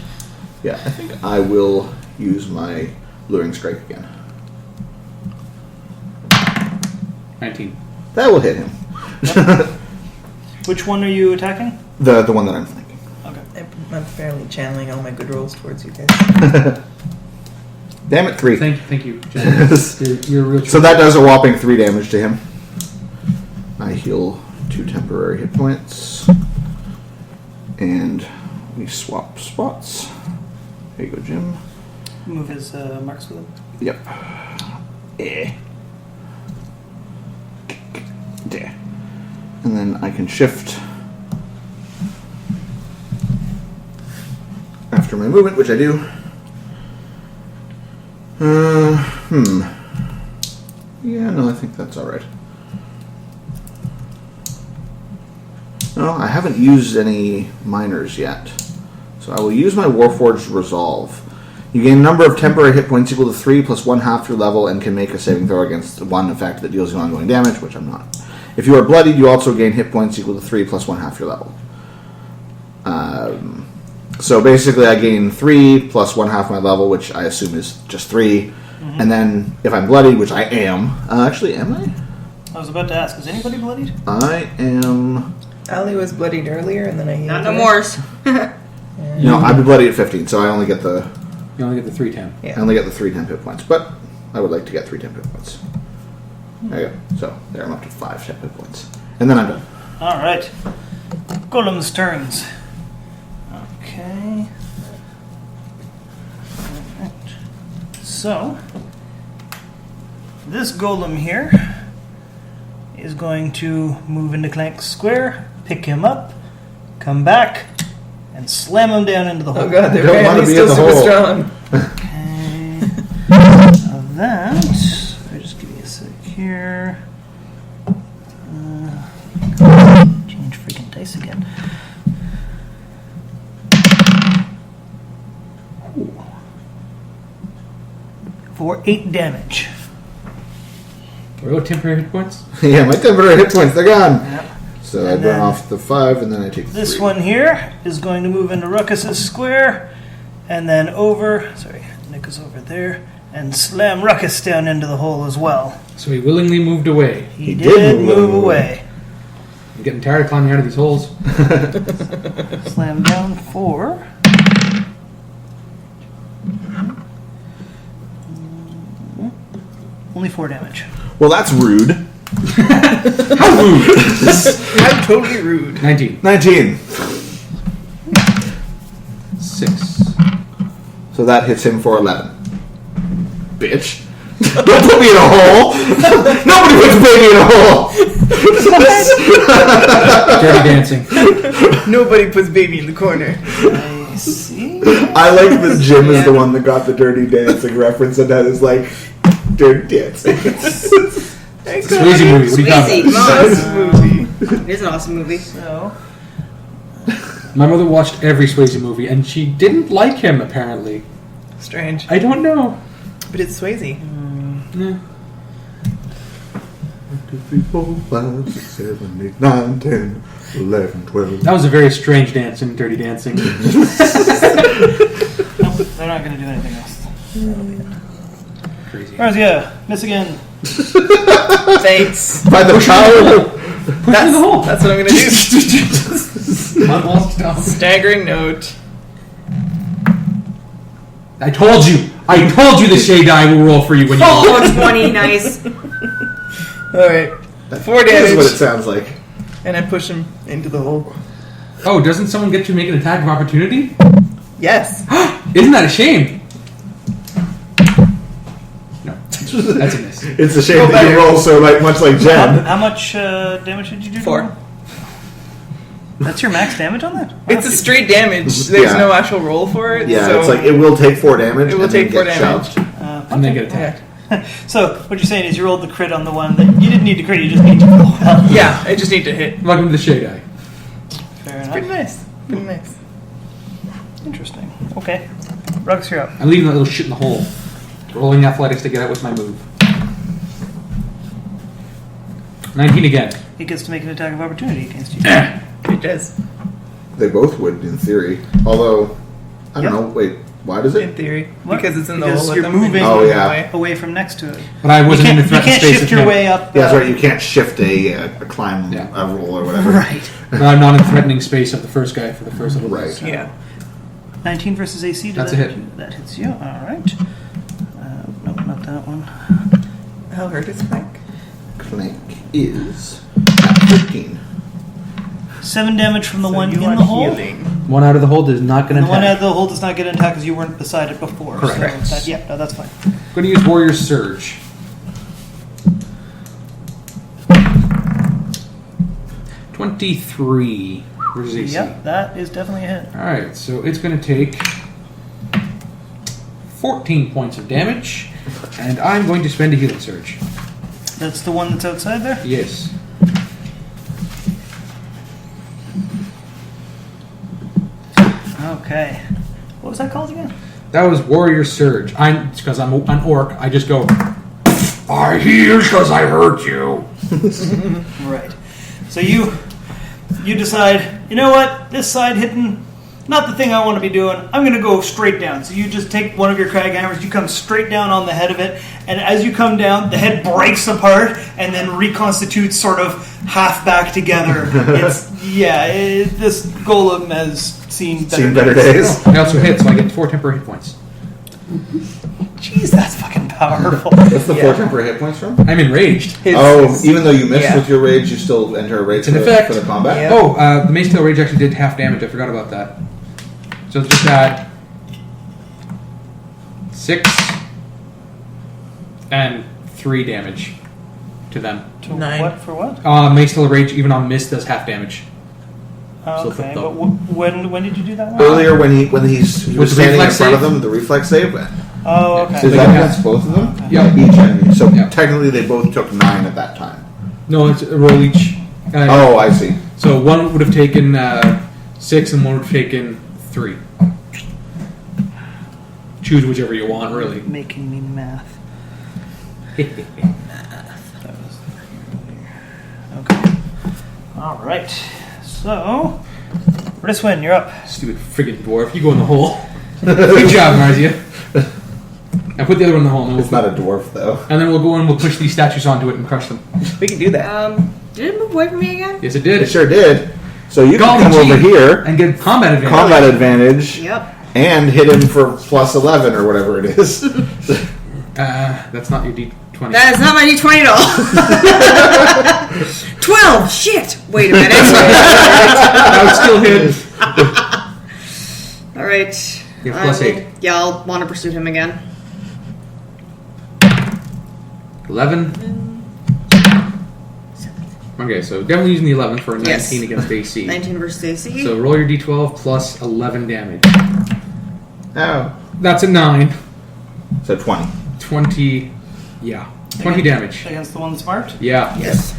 Yeah, I think I will use my Luring Strike again. 19. That will hit him. Which one are you attacking? The one that I'm thinking. Okay. I'm fairly channeling all my good rolls towards you guys. Damn it, 3. Thank you. Jen. You're a real. So that does a whopping 3 damage to him. I heal 2 temporary hit points. And we swap spots. There you go, Jim. Move his marks with him. Yep. There. And then I can shift after my movement, which I do. Yeah, no, I think that's alright. No, I haven't used any minors yet. So I will use my Warforged Resolve. You gain a number of temporary hit points equal to 3 plus 1/2 your level and can make a saving throw against one effect that deals you ongoing damage, which I'm not. If you are bloodied, you also gain hit points equal to 3 plus 1/2 your level. So basically I gain 3 plus 1/2 my level, which I assume is just 3. And then if I'm bloodied, which I am... actually, am I? I was about to ask, is anybody bloodied? I am... Ali was bloodied earlier, and then I healed Not no her. mores. No, I'd be bloodied at 15, so I only get the... You only get the 310. Yeah. I only get the 3 temp hit points, but I would like to get 3 temp hit points. There you go. So, there, I'm up to 5 temp hit points. And then I'm done. Alright. Golem's turns. Okay. Alright. So, this golem here is going to move into Clank's square, pick him up, come back, and slam him down into the hole. Oh god, they're Don't wanna apparently be in still the super hole. strong. Okay. Now that, just give me a sec here. Change freaking dice again. Ooh. For 8 damage. What about temporary hit points? Yeah, my temporary hit points, they're gone. Yep. So I And burn then off the 5, and then I take the This 3. one here is going to move into Ruckus's square, and then over. Sorry, Nick is over there, and slam Ruckus down into the hole as well. So he willingly moved away. He did did move move away. away. I'm getting tired of climbing out of these holes. Slam down 4. Only 4 damage. Well, that's rude. How rude! How totally rude. 19. 19. 6. So that hits him for 11. bitch. Don't put me in a hole. Nobody puts baby in a hole. Dirty Dancing. Nobody puts baby in the corner. I see. I like that Jim is the one that got the Dirty Dancing reference, and that is like Dirty Dancing. It's a Swayze movie. What do you got? Swayze. Awesome movie. It is an awesome movie. So, My mother watched every Swayze movie, and she didn't like him, apparently. Strange. I don't know. But it's Swayze. Yeah. 1, 2, 3, 4, 5, 6, 7, 8, 9, 10, 11, 12. That was a very strange dance in Dirty Dancing. nope, they're not going to do anything else. Crazy. Marzia, miss again. Thanks. By the power. Push me in the hole. That's what I'm gonna do. My balls down. Staggering note. I told you the shade die will roll for you when you roll. Oh, 20, nice. Alright. 4 That is what it damage. sounds like. And I push him into the hole. Oh, doesn't someone get to make an attack of opportunity? Yes. Isn't that a shame? No. That's a miss. It's a shame that you roll so much like Jen. How much damage did you do? 4. That's your max damage on that? It's a straight damage. There's Yeah. no actual roll for it. Yeah, so it's like it will take 4 damage. It will and then take 4 get damage. shoved. And then get attacked. So, what you're saying is you rolled the crit on the one that you didn't need to crit, you just need to roll well. Yeah, I just need to hit. Welcome to the shade eye. Fair Pretty enough. nice. Pretty nice. Interesting. Okay. Rugs, you're up. I'm leaving that little shit in the hole. Rolling athletics to get out with my move. 19 again. He gets to make an attack of opportunity against you. It does. They both would, in theory. Although, I don't know. Wait, why does In it? theory. What? Because it's in the Because hole with you're them. moving- Oh, yeah. Away. Away from next to it. But I wasn't in the You threatened can't space shift of your him. way up. Yeah, that's right. You can't shift a climb, Yeah. a roll or whatever. Right. But I'm not in threatening space of the first guy for the first little bit. Right. Yeah. 19 versus AC. That's that a hit. you? That hits you. All right. Nope, not that one. I'll hurt his back. Clank is at 13. 7 damage from the one you in are the hole. healing. One out of the hole is not going And to the one out attack. of the hole does not get an attack because you weren't beside it before. Correct. So yeah, no, that's fine. I'm going to use Warrior Surge. $23. Where's AC? Yep, that is definitely a hit. Alright, so it's going to take 14 points of damage, and I'm going to spend a healing surge. That's the one that's outside there? Yes. Okay. What was that called again? That was Warrior Surge. Because I'm an orc, I just go, I healed because I hurt you. Right. So you decide, you know what, this side hitting, not the thing I want to be doing. I'm going to go straight down. So you just take one of your crag hammers, you come straight down on the head of it, and as you come down, the head breaks apart and then reconstitutes sort of half back together. This golem has seen Better days. I also hit, so I get 4 temporary hit points. Jeez, that's fucking powerful. What's the 4 temporary hit points from? I'm enraged. Even though you missed yeah. with your rage, you still enter a rage It's an effect. for the combat? Yeah. Oh, the Mace Tail Rage actually did half damage. I forgot about that. So just add 6 and 3 damage to them. To 9. what for what? Mace Tail Rage, even on miss, does half damage. So Okay, flip but them. when did you do that one? Earlier, when he was With the standing in reflex front of save? them, the reflex save. Oh, okay. So is that against both of them? Yeah. Each enemy. So Yeah. technically, they both took 9 at that time. No, it's a roll each. Oh, I see. So one would have taken 6 and one would have taken 3. Choose whichever you want, really. Making me math. Okay. All right. So, Riswin, you're up. Stupid friggin' dwarf. You go in the hole. Good job, Marzia. Now put the other one in the hole, and then It's not a dwarf, though. we'll go and we'll push these statues onto it and crush them. We can do that. Did it move away from me again? Yes, it did. It sure did. So you Golly can come gee. over here, And get combat advantage. combat advantage, Yep. and hit him for plus 11 or whatever it is. That's not your D20. That is not my D20 at all. 12! Shit! Wait a minute. That would still hit. Alright. You have plus 8. Yeah, I'll want to pursue him again. 11. Okay, so definitely using the 11 for a 19 Yes. against AC. 19 versus AC. So roll your d12 plus 11 damage. Oh. That's a 9. So 20. 20. Yeah. 20 damage. Against the one that's marked? Yeah. Yes.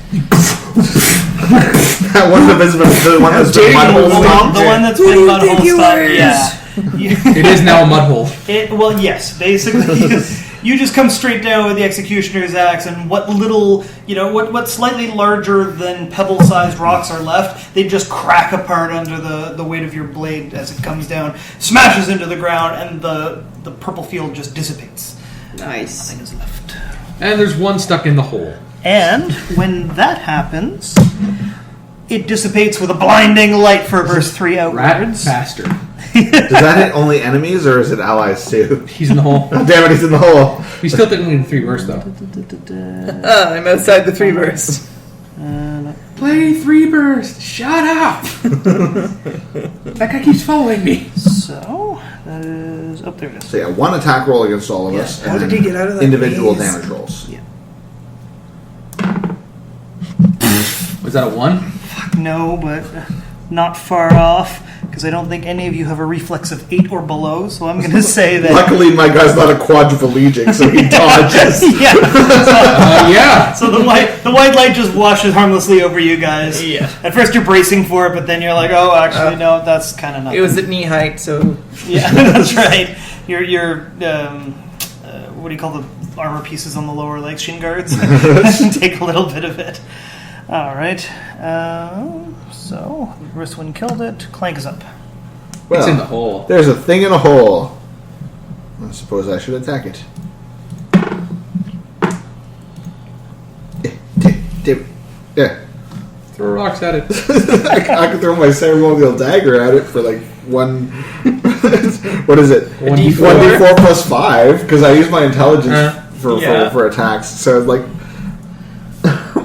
That one that's been mudhole stomped? The one that's Who do been you mudhole think you stomped. is? Yeah. It is now a mud hole. Well, yes. Basically, you just come straight down with the executioner's axe, and what little, what slightly larger than pebble-sized rocks are left, they just crack apart under the weight of your blade as it comes down, smashes into the ground, and the purple field just dissipates. Nice. Nothing is left. And there's one stuck in the hole. And when that happens, it dissipates with a blinding light for burst 3 Rat outwards. faster. Does that hit only enemies or is it allies too? He's in the hole. Oh, damn it, he's in the hole. He's still technically in 3 bursts, though. I'm outside the 3 burst. Play 3 burst. Shut up. That guy keeps following me. So, that is... Oh, there it is. So yeah, one attack roll against all of us. How And did then he get out of that individual maze? damage rolls. Yeah. Was that a 1? No, but not far off, because I don't think any of you have a reflex of 8 or below, so I'm going to say that... Luckily, my guy's not a quadriplegic, so he dodges. Yeah. Yeah. So the white light just washes harmlessly over you guys. Yeah. At first you're bracing for it, but then you're like, oh, actually, no, that's kind of not... It was at knee height, so Yeah, that's right. Your what do you call the armor pieces on the lower legs? Shin guards. Take a little bit of it. All right. So Wristwind killed it. Clank is up. Well, It's in the hole. There's a thing in a hole. I suppose I should attack it. Yeah. Throw rocks at it. I could throw my ceremonial dagger at it for like one. What is it? 1d4 plus 5 because I use my intelligence for attacks. So like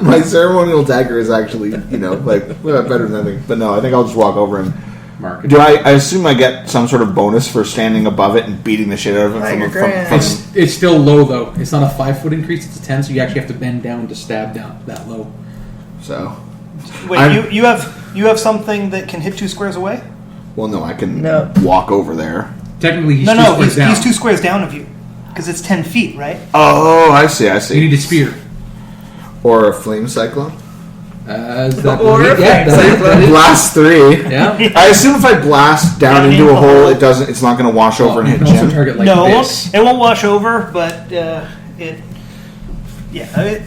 my ceremonial dagger is actually better than anything. But no, I think I'll just walk over and Mark it. do. I assume I get some sort of bonus for standing above it and beating the shit out of it from It's still low, though. It's not a 5-foot increase. It's a 10, so you actually have to bend down to stab down that low. so. Wait, you have something that can hit 2 squares away? Well, no, I can No. walk over there. Technically, he's No, two squares down. he's 2 squares down of you because it's 10 feet, right? Oh, I see. You need a spear. Or a flame cyclone. Is that Or a yeah, flame cyclone. Blast 3. Yeah. I assume if I blast down into a hole, it doesn't. It's not going to wash over and you hit can also Jim. target like No, this. it won't wash over, but it. Yeah,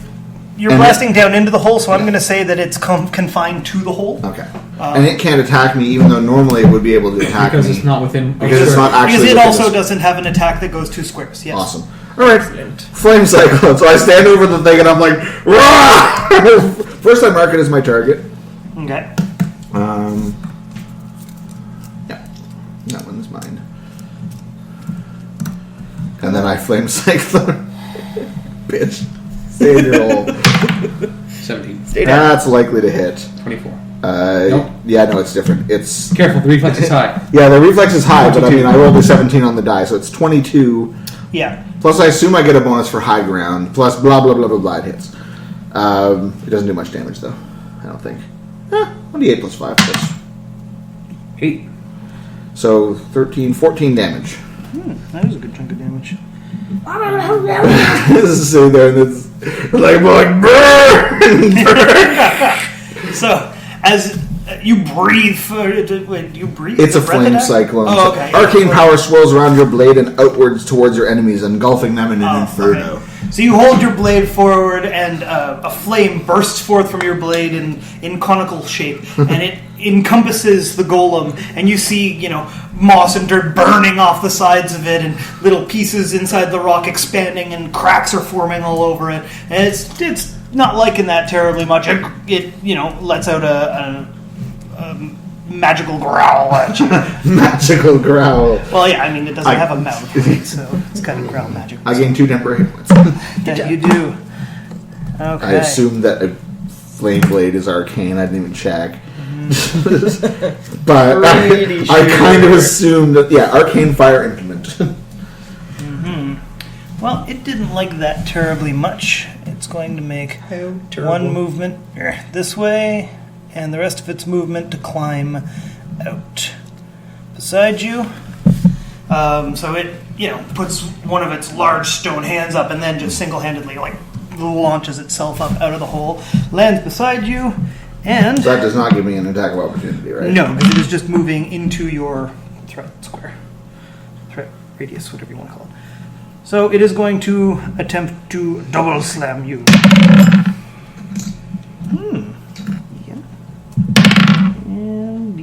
you're And blasting down into the hole, so I'm going to say that it's confined to the hole. Okay. And it can't attack me, even though normally it would be able to attack Because me. it's not within. Because it's not actually. Because it within also this- doesn't have an attack that goes 2 squares. Yes. Awesome. All right. Flame cyclone. So I stand over the thing and I'm like, "Rah!" First, I mark it as my target. Okay. Yeah, that one's mine. And then I flame cyclone. Bitch, stay in your hole. 17. stay down. That's likely to hit. 24. Nope. Yeah, no, it's different. It's Careful, the reflex is high. yeah, the reflex is high, but I mean, I rolled a 17 on the die, so it's 22. Yeah. Plus, I assume I get a bonus for high ground. Plus, blah blah blah blah blah. It hits. It doesn't do much damage though. I don't think. 1d8 plus 5 plus 8. so 13, 14 damage. That is a good chunk of damage. Sitting there and it's like burn. So, as you breathe, wait, do you breathe? It's a breath flame attack? cyclone. Oh, okay. Arcane power swirls around your blade and outwards towards your enemies, engulfing them in an inferno. Okay. So you hold your blade forward, and a flame bursts forth from your blade in conical shape, and it encompasses the golem. And you see, moss and dirt burning off the sides of it, and little pieces inside the rock expanding, and cracks are forming all over it. And it's not liking that terribly much. It lets out a magical growl at you. Magical growl. Well, yeah, I mean, it doesn't have a mouth, right? So it's kind of growl magic. I gain 2 temporary hit points. Yeah, you do. Okay. I assume that a flame blade is arcane. I didn't even check. But Pretty I kind of sure. assumed that, arcane fire implement. Well, it didn't like that terribly much. It's going to make How terrible. one movement this way, and the rest of its movement to climb out beside you. So it, puts one of its large stone hands up, and then just single-handedly, launches itself up out of the hole, lands beside you, and So that does not give me an attack of opportunity, right? no, because it is just moving into your threat square, threat radius, whatever you want to call it. So it is going to attempt to double slam you. Yeah. And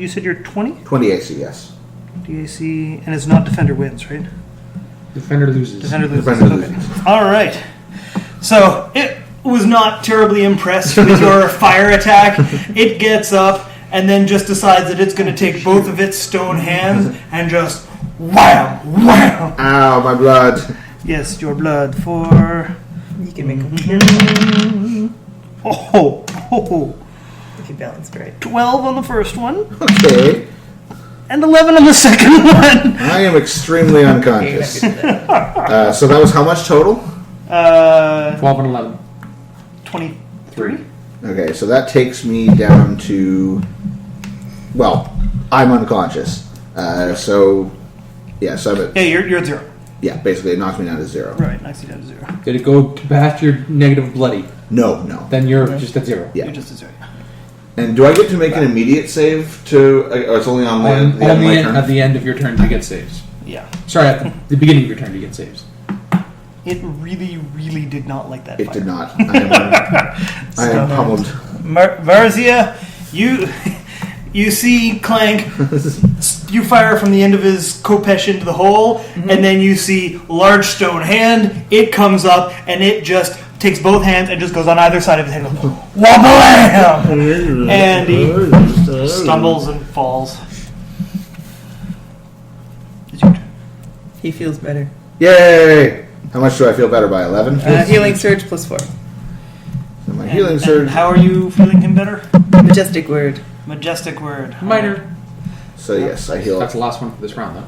you said you're 20? 20 AC, yes. DAC, and it's not Defender wins, right? Defender loses. Defender loses. Defender Okay. loses. All right. So it was not terribly impressed with your fire attack. It gets up and then just decides that it's going to take both of its stone hands and just wham, wham. Ow, my blood. Yes, your blood for You can make a oh, if you balanced right. 12 on the first one Okay. and 11 on the second one. I am extremely unconscious. So that was how much total? 12 and 11. 23. Okay, so that takes me down to... Well, I'm unconscious. So I'm at... Yeah, you're at 0. Yeah, basically it knocks me down to 0. Right, knocks you down to 0. Did it go past your negative bloody? No. Then you're just at 0. Yeah. You're just at 0. And do I get to make an immediate save to... Or it's only on the end of Only my turn? at the end of your turn to get saves. Yeah. Sorry, at the beginning of your turn to get saves. It really, really did not like that It fire. did not. I am pummeled. Varzia, you see Clank, you fire from the end of his Kopesh into the hole, and then you see large stone hand, it comes up, and it just takes both hands and just goes on either side of his head, and goes, wabam! And he stumbles and falls. It's your turn. He feels better. Yay! How much do I feel better by? 11? Healing surge +4. So my healing And surge... how are you feeling him better? Majestic word. Majestic word. Minor. So yes, I heal That's the last one for this round,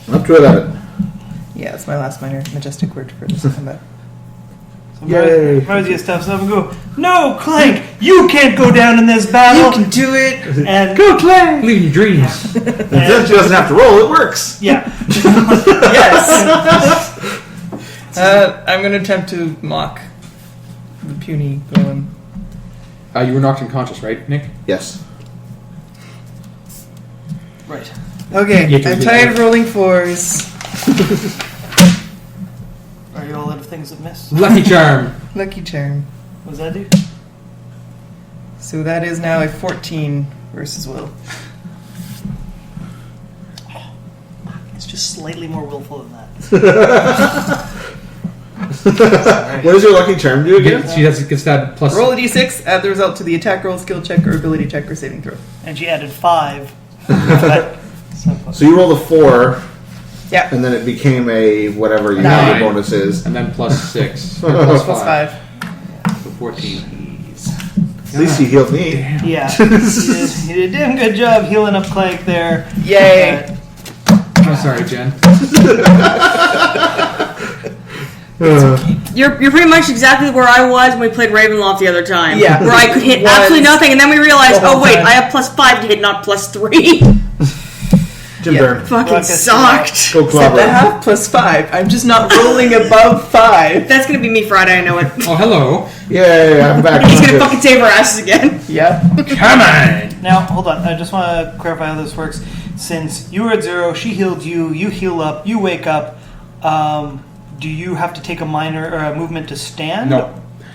though. up to 11. Yeah, it's my last minor majestic word for this combat. So Yay. Varzia steps up and go, no, Clank, you can't go down in this battle. You can do it! And Go, Clay! Believe in your dreams. And since she doesn't have to roll, it works. yeah, Yes! I'm going to attempt to mock the puny golem. You were knocked unconscious, right, Nick? Yes. right. Okay, You have to I'm do tired that. of rolling 4s. Are you all out of things that miss? Lucky charm. Lucky charm. What does that do? So that is now a 14 versus will. It's just slightly more willful than that. What does your lucky charm do again? She gets that plus. Roll a d6, add the result to the attack roll, skill check, or ability check, or saving throw. And she added 5. But- So you rolled a 4, Yeah. and then it became a whatever your 9. bonus is. And then plus 6. Plus 5. So 14. At least you healed me. yeah, you did a damn good job healing up Clank there. Yay! Oh, sorry, Jen. You're pretty much exactly where I was when we played Ravenloft the other time. Yeah. Where I could hit Was absolutely nothing, and then we realized, the whole oh wait, time. I have +5 to hit, not +3. Jim Yeah. Byrne. Fucking Ruckus, sucked. Go Except I clobber. have +5. I'm just not rolling above 5. That's gonna be me Friday, I know it. Oh, hello. Yay, I'm back. He's gonna fucking save our asses again. Yeah. Come on. Now, hold on. I just want to clarify how this works. Since you were at 0, she healed you, you heal up, you wake up. Do you have to take a minor or a movement to stand? No.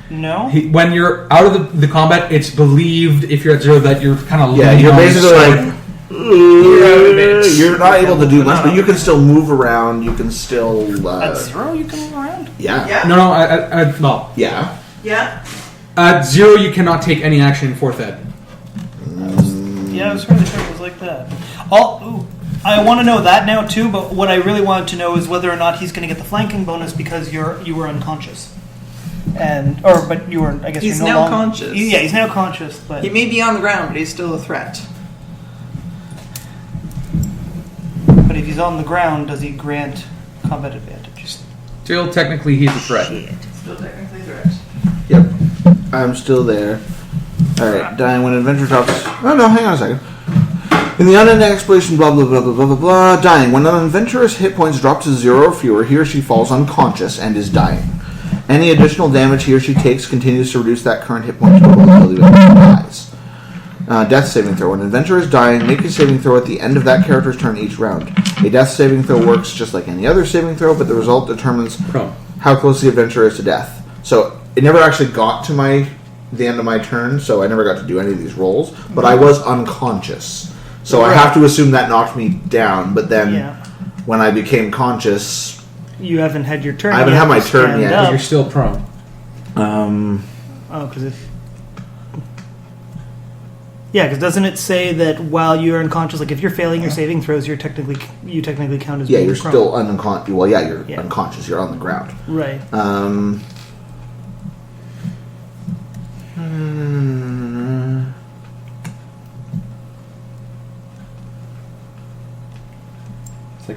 No? When you're out of the combat, it's believed if you're at 0 that you're kind of Yeah, you're basically like... it. You're not able to do much, but you can still move around. You can still... At 0, you can move around? Yeah. Yeah. No, well, Yeah. Yeah. at 0 you cannot take any action in 4th ed. Yeah, I was fairly sure it was like that. I want to know that now too, but what I really wanted to know is whether or not he's going to get the flanking bonus because you were unconscious. But you were, I guess He's you're no now longer, conscious. Yeah, he's now conscious, but... He may be on the ground, but he's still a threat. But But if he's on the ground, does he grant combat advantage? Still, technically, he's a threat. Still technically threat. Yep. I'm still there. Alright, dying when an adventurer drops... Oh, no, hang on a second. In the unending exploration, blah, blah, blah, blah, blah, blah, blah. Dying. When an adventurer's hit points drop to 0 or fewer, he or she falls unconscious and is dying. Any additional damage he or she takes continues to reduce that current hit point total until the adventurer dies. Death saving throw. When an adventurer is dying, make a saving throw at the end of that character's turn each round. A death saving throw works just like any other saving throw, but the result determines how close the adventurer is to death. So it never actually got to the end of my turn, so I never got to do any of these rolls, but I was unconscious. So I have to assume that knocked me down, but then when I became conscious... You haven't had your turn yet. I haven't had my turn yet. But you're still prone. Because if... Yeah, because doesn't it say that while you're unconscious, like if you're failing your saving throws, you technically count as being you're prone. still unconscious. Well, you're unconscious. You're on the ground. Right.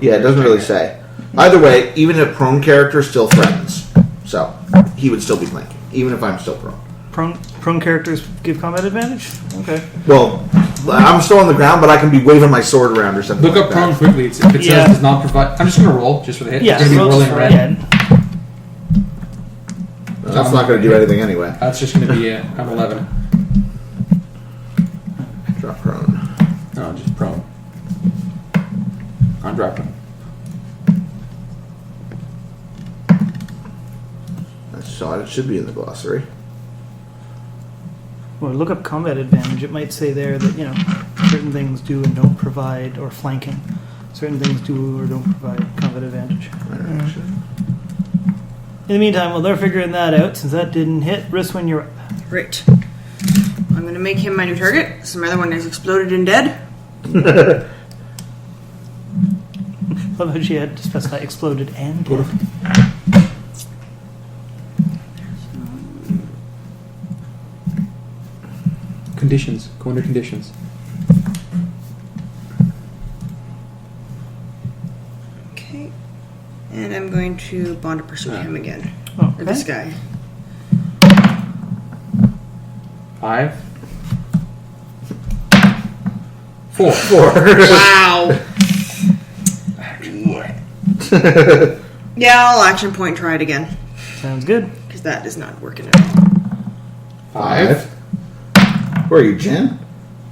Yeah, it doesn't really say. Either way, even a prone character still threatens. So, he would still be flanking, even if I'm still prone. Prone characters give combat advantage? Okay. Well, I'm still on the ground, but I can be waving my sword around or something. Look up prone quickly. If it says does not provide... I'm just going to roll, just for the hit. Yeah, it's going to be rolling red. That's not going to do anything anyway. That's just going to be I'm 11. Drop prone. No, just prone. I'm dropping. I saw it. It should be in the glossary. Well, look up combat advantage. It might say there that, certain things do and don't provide, or flanking. Certain things do or don't provide combat advantage. In the meantime, while they're figuring that out, since that didn't hit, Riswin, you're up. Right. I'm going to make him my new target. Some other one has exploded and dead. Love how she had to specify exploded and dead. Conditions. Go under conditions. Okay. And I'm going to bond to pursue him again. Okay. Or this guy. 5. 4. Wow. Yeah, I'll action point try it again. Sounds good. Because that is not working at all. 5. Where are you, Jen?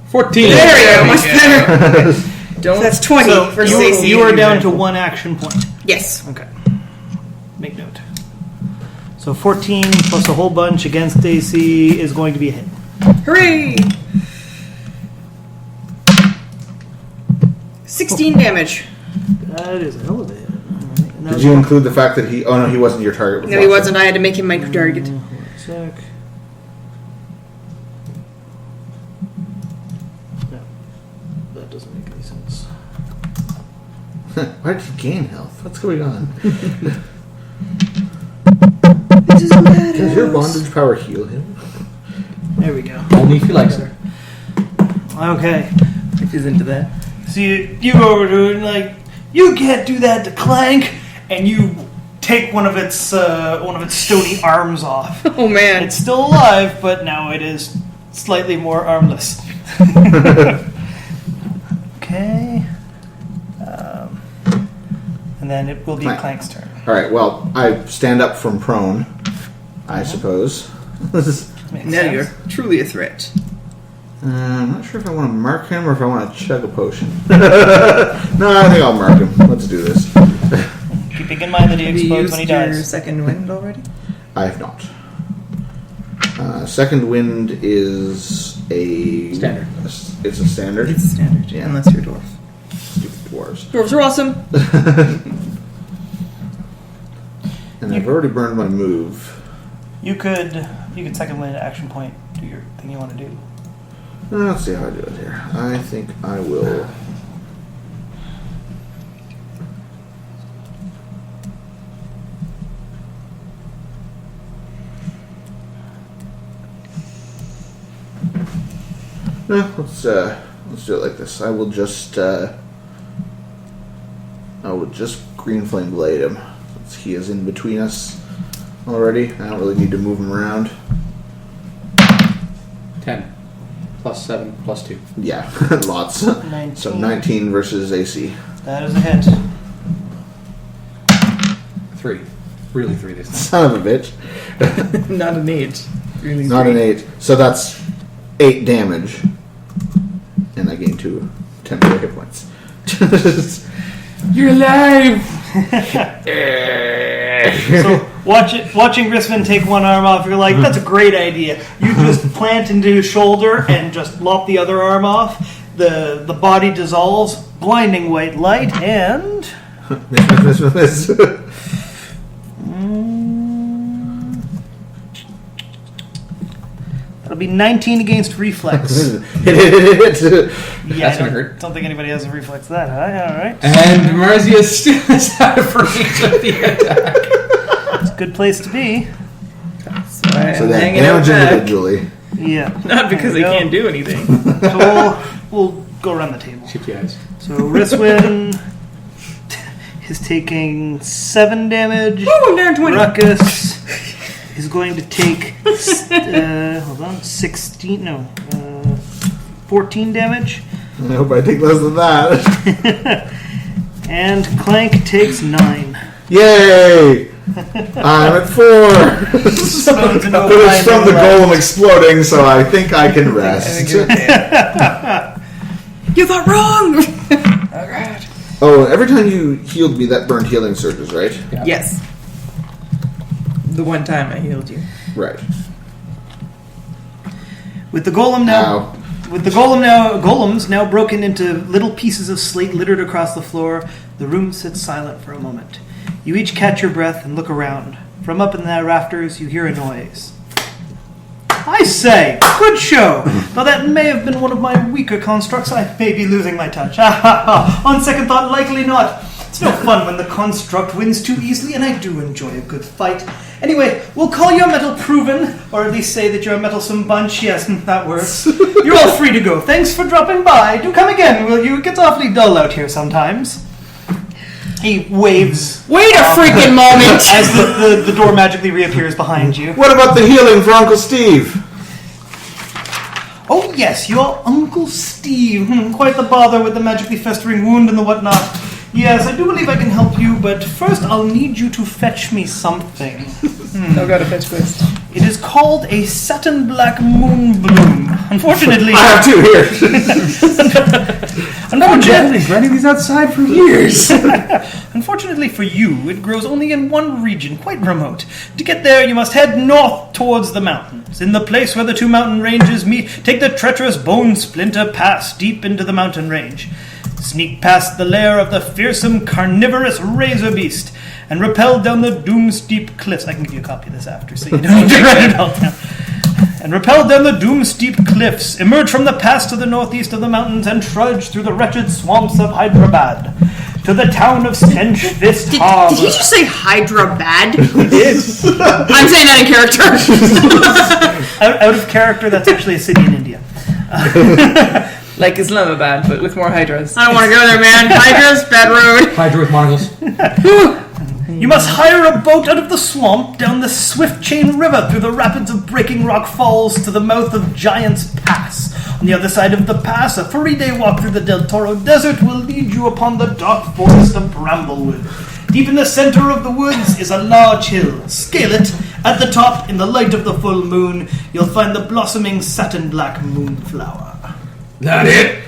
14. There we go, much better. Don't. That's 20 So for AC. you are down to one action point. Yes. Okay. Make note. So 14 plus a whole bunch against AC is going to be a hit. Hooray! 16 damage. That is a hell of a hit. Right. And that Did was you include the fact that he... Oh, no, he wasn't your target before. No, he wasn't. I had to make him my target. Hold on a sec. No. That doesn't make any sense. Why did he gain health? What's going on? This is bad. Does your bondage power heal him? There we go. Only if you like, sir. Okay. If he's into that. So you go over to it and you can't do that to Clank, and you take one of its stony arms off. Oh, man. It's still alive, but now it is slightly more armless. Okay. And then it will be Clank. Clank's turn. Alright, well, I stand up from prone, I suppose. Makes Now sense. you're truly a threat. I'm not sure if I want to mark him or if I want to chug a potion. No, I think I'll mark him. Let's do this. Keeping in mind that he Have you explodes when he used your dies. second wind already? I have not. Second wind is a... Standard. It's a standard? It's standard, Yeah. unless you're a dwarf. Stupid dwarves. Dwarves are awesome. And I've already burned my move. You could second wind action point, do your thing you want to do. Let's see how I do it here. I think I will... No, let's do it like this. I will just I would just green flame blade him. Since he is in between us already. I don't really need to move him around. 10. Plus 7, plus 2. Yeah, lots. 19. So 19 versus AC. That is a hit. 3. Really 3 this time. Son of a bitch. Not an 8. Really Not great. an 8. So that's 8 damage. And I gain 2 temporary hit points. You're alive! So watching Grisman take one arm off, you're like, that's a great idea. You just plant into his shoulder and just lop the other arm off. The body dissolves, blinding white light, and Miss. that'll be 19 against reflex. Hit. Yeah, That's gonna hurt. Don't think anybody has a reflex that high. All right, And Marzia still is out of range of the attack. it's a good place to be. So I'm So then hanging out damage back. individually. Yeah, Not because I There you can't do anything. go. So we'll go around the table. Shifty eyes. So Riswin is taking 7 damage. Woo, I'm down 20. Ruckus is going to take 14 damage. I hope I take less than that. And Clank takes 9. Yay! I'm at 4. Stones into a But it's from the blinding golem exploding, so I think I can rest. You thought wrong! Alright. Oh, every time you healed me, that burned healing surges, right? Yeah. Yes. The one time I healed you. Right. With the golem now, Ow. golems now broken into little pieces of slate littered across the floor, the room sits silent for a moment. You each catch your breath and look around. From up in the rafters, you hear a noise. I say, good show. Though that may have been one of my weaker constructs, I may be losing my touch. On second thought, likely not. It's no fun when the construct wins too easily, and I do enjoy a good fight. Anyway, we'll call your metal proven, or at least say that you're a mettlesome bunch. Yes, that works. You're all free to go. Thanks for dropping by. Do come again, will you? It gets awfully dull out here sometimes. He waves Wait a freaking moment! as the door magically reappears behind you. What about the healing for Uncle Steve? Oh yes, your Uncle Steve. Quite the bother with the magically festering wound and the whatnot. Yes, I do believe I can help you, but first I'll need you to fetch me something. Oh god, a fetch quest. It is called a satin black moon bloom. Unfortunately, I have 2 here. unfortunately, running these outside for years. unfortunately for you, it grows only in one region, quite remote. To get there, you must head north towards the mountains. In the place where the 2 mountain ranges meet, take the treacherous Bone Splinter Pass deep into the mountain range. Sneak past the lair of the fearsome carnivorous razor beast and rappel down the doom steep cliffs. I can give you a copy of this after, so you don't need to write it all down. And rappel down the doom steep cliffs, emerge from the pass to the northeast of the mountains, and trudge through the wretched swamps of Hyderabad to the town of Stench Fist Harbor. Did he just say Hyderabad? He did. I'm saying that in character. Out of character, that's actually a city in India. Like Islamabad, but with more hydras. I don't want to go there, man. Hydra's bad road. Hydra with monocles. You must hire a boat out of the swamp, down the Swift Chain River, through the rapids of Breaking Rock Falls to the mouth of Giant's Pass. On the other side of the pass, a 3-day walk through the Del Toro Desert will lead you upon the dark forest of Bramblewood. Deep in the center of the woods is a large hill. Scale it. At the top, in the light of the full moon, you'll find the blossoming satin black moonflower. That it?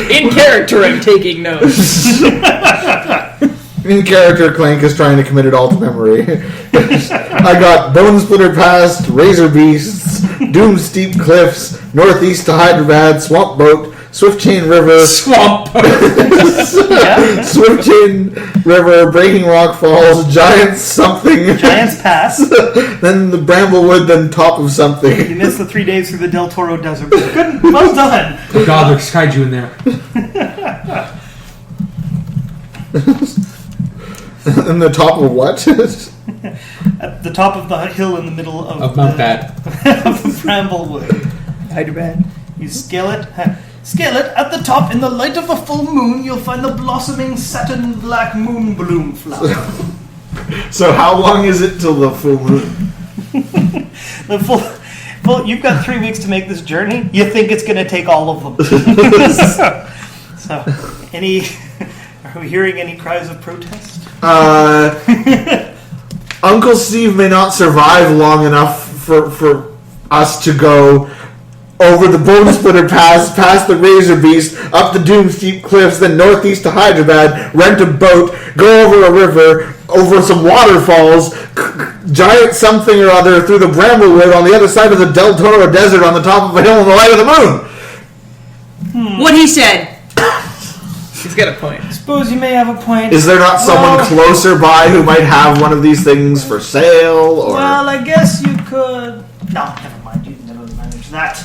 In character, I'm taking notes. In character, Clank is trying to commit it all to memory. I got Bone Splitter Pass, Razor Beasts, Doom Steep Cliffs, Northeast to Hyderabad, Swamp Boat, Swift Chain River, Swamp. Swift Chain River, Breaking Rock Falls, Giant something, Giant's Pass. then the Bramblewood, then top of something. You missed the 3 days through the Del Toro Desert. Good. Well done. Oh god, there's kaiju in there. And the top of what? At the top of the hill in the middle of Of Mount Bad. of Bramblewood. Hyderabad. You scale it. Scale it. At the top, in the light of the full moon, you'll find the blossoming satin black moon bloom flower. So how long is it till the full moon? The full. You've got 3 weeks to make this journey. You think it's going to take all of them? So, are we hearing any cries of protest? Uncle Steve may not survive long enough for us to go over the Bone Splitter Pass, past the Razor Beast, up the Doom Steep Cliffs, then northeast to Hyderabad, rent a boat, go over a river, over some waterfalls, giant something or other through the Bramblewood on the other side of the Del Toro Desert on the top of a hill in the light of the moon. What he said. He's got a point. I suppose you may have a point. Is there not someone closer by who might have one of these things for sale? Or Well, I guess you could... No, never mind. You can never manage that.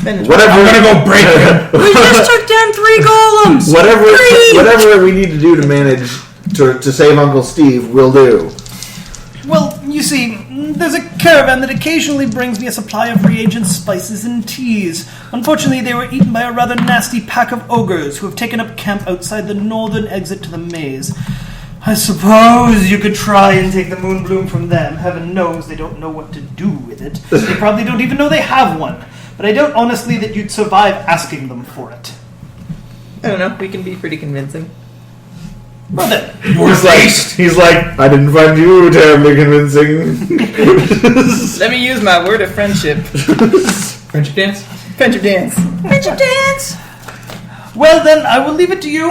whatever. I'm gonna go break it. We just took down 3 golems. Whatever we need to do to manage to save Uncle Steve, we'll do. Well, you see, there's a caravan that occasionally brings me a supply of reagents, spices, and teas. Unfortunately, they were eaten by a rather nasty pack of ogres who have taken up camp outside the northern exit to the maze. I suppose you could try and take the moonbloom from them. Heaven knows they don't know what to do with it. They probably don't even know they have one. But I doubt honestly that you'd survive asking them for it. I don't know. We can be pretty convincing. Well then, He's like, I didn't find you terribly convincing. Let me use my word of friendship. Friendship dance? Friendship dance. Friendship dance. well then, I will leave it to you.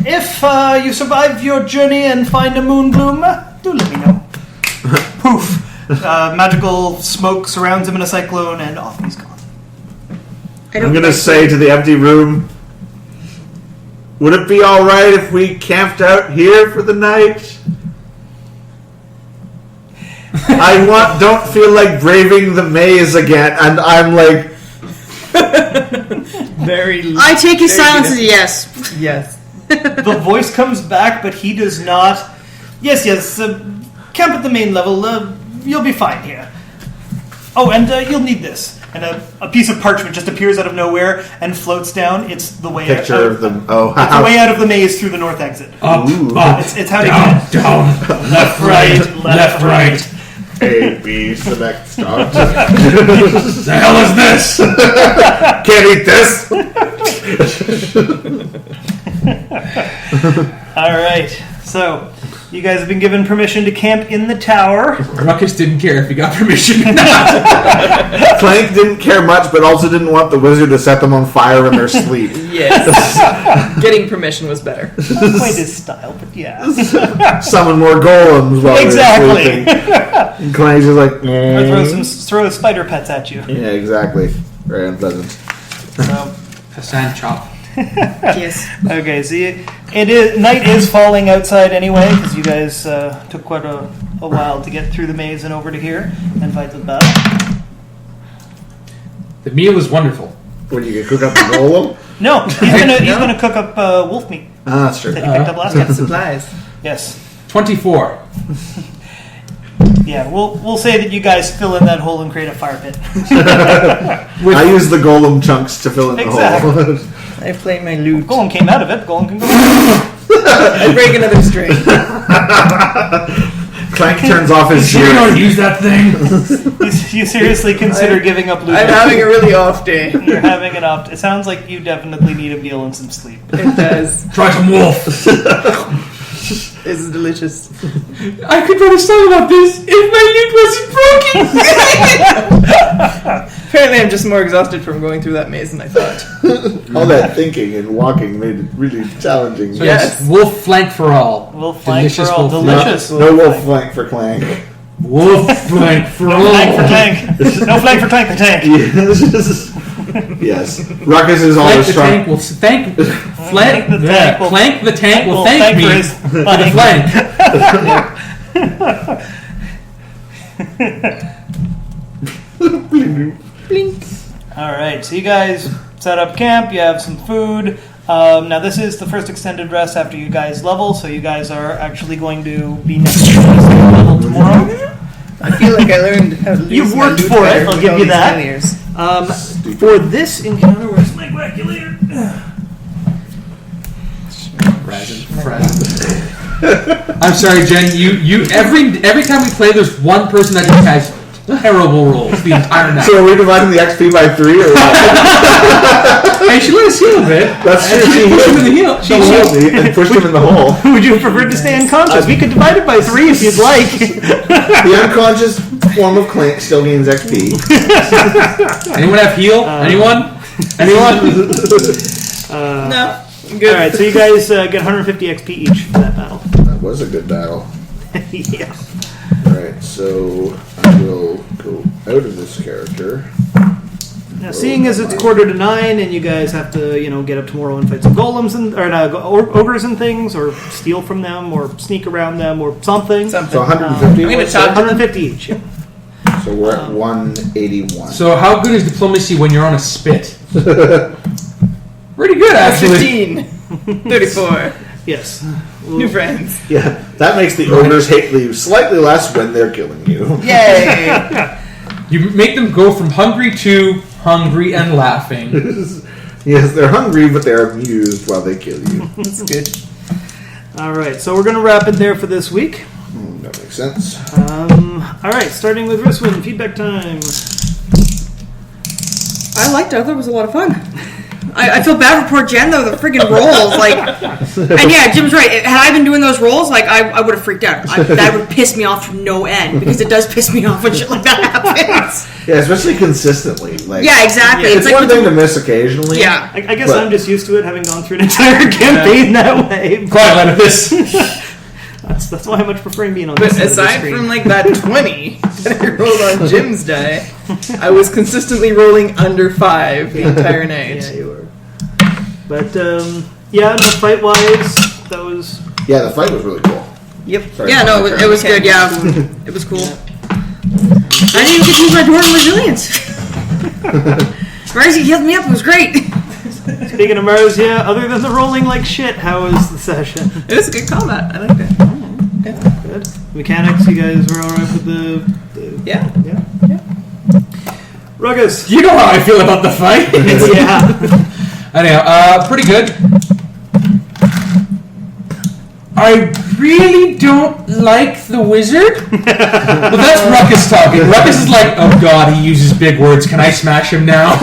If you survive your journey and find a moonbloom, do let me know. Poof. Magical smoke surrounds him in a cyclone, and off he's gone. I'm gonna say to the empty room, would it be alright if we camped out here for the night? Don't feel like braving the maze again, and I'm like... I take his silence as a yes. Yes. The voice comes back, but he does not. Yes, camp at the main level. You'll be fine here. Oh, and you'll need this. And a piece of parchment just appears out of nowhere and floats down. It's the way Picture out. of them. Oh, It's the way out of the maze through the north exit. Up, up, It's how to down, get down, left, right, left, right. A, B, select, start. The hell is this? Can't eat this! All right. So, you guys have been given permission to camp in the tower. Ruckus didn't care if he got permission or not. Clank didn't care much, but also didn't want the wizard to set them on fire in their sleep. Yes. Getting permission was better. Not quite his style, but yeah. Summon more golems while Exactly. they're sleeping. And Clank's just like, Or throw spider pets at you. yeah, exactly. Very unpleasant. So. Hassan chop. Yes. Okay, so night is falling outside anyway, because you guys took quite a while to get through the maze and over to here and fight the battle. The meal is wonderful. When you cook up the golem? No, he's gonna cook up wolf meat Ah, that's true. that he picked up last time. Supplies. Yes. 24. Yeah, we'll say that you guys fill in that hole and create a fire pit. I use the golem chunks to fill in the Exactly. hole. I play my lute. Golem came out of it. Golem can go. I break another string. Clank turns off his You don't gear. use that thing. You seriously consider giving up loot? I'm having a really off day. You're having an opt. It sounds like you definitely need a meal and some sleep. It does. Try some wolf. This is delicious. I could write a song about this if my lute wasn't broken. Apparently I'm just more exhausted from going through that maze than I thought. All that thinking and walking made it really challenging. So Yes. wolf flank for all. Wolf flank Delicious for all. wolf Delicious. No wolf flank for Clank. Wolf flank for all. Flank for tank. No flank for tank the tank. Yes. Ruckus is all Flank the the strong. tank will thank. Flank the tank will- Flank the tank will will thank thank me for his for the Blink. All right, so you guys set up camp. You have some food. Now this is the first extended rest after you guys level, so you guys are actually going to be next to the same level tomorrow. I feel like I learned how to You've use my worked lute for it, better I'll with give all you these that. failures. For this encounter, where's my calculator? I'm sorry, Jen. You every time we play, there's one person that just has terrible rolls the entire night. So are we dividing the XP by 3 or what? Hey, she let us heal a bit. That's true. She pushed him in the heel. She healed me and pushed him in the hole. Would you prefer to stay unconscious? We could divide it by 3 if you'd like. The unconscious form of Clint still gains XP. Anyone have heal? Anyone? No. Good. Alright, so you guys get 150 XP each for that battle. That was a good battle. Yeah. Alright, so I will go out of this character. Now, seeing as it's 8:45 and you guys have to, get up tomorrow and fight some golems ogres and things, or steal from them, or sneak around them, or something. So 150. I'm gonna talk 150 each. Yeah. So we're at 181. So how good is diplomacy when you're on a spit? Pretty good, actually. 15. 34. Yes. New friends. Yeah, that makes the ogres hate you slightly less when they're killing you. Yay! You make them go from hungry to hungry and laughing. Yes, they're hungry, but they're amused while they kill you. That's good. Alright, so we're going to wrap it there for this week. That makes sense. Alright, starting with Riswin, feedback time. I liked it. I thought it was a lot of fun. I feel bad for poor Jen though. The friggin' rolls, and yeah, Jim's right. Had I been doing those rolls, I would have freaked out. That would piss me off to no end because it does piss me off when shit like that happens. Yeah, especially consistently. Yeah, exactly. It's one thing to miss occasionally. Yeah, I guess I'm just used to it, having gone through an entire campaign that way. Quite like this. That's why I much prefer being on But this side of the aside screen. from that 20 that I rolled on Jim's die, I was consistently rolling under 5 the entire night. Yeah, you were. But fight wise, that was. Yeah, the fight was really cool. Yep. Sorry, yeah. No, it was good. Yeah, it was cool. I didn't even get to use my dwarven resilience. Marzi healed me up. It was great. Speaking of Mars, other than the rolling like shit, how was the session? It was a good combat. I liked it. Yeah. Good. Mechanics, you guys were alright with the Yeah. Ruckus. You know how I feel about the fight. Yeah. Anyhow, pretty good. I really don't like the wizard. But that's Ruckus talking. Ruckus is like, oh god, he uses big words. Can I smash him now?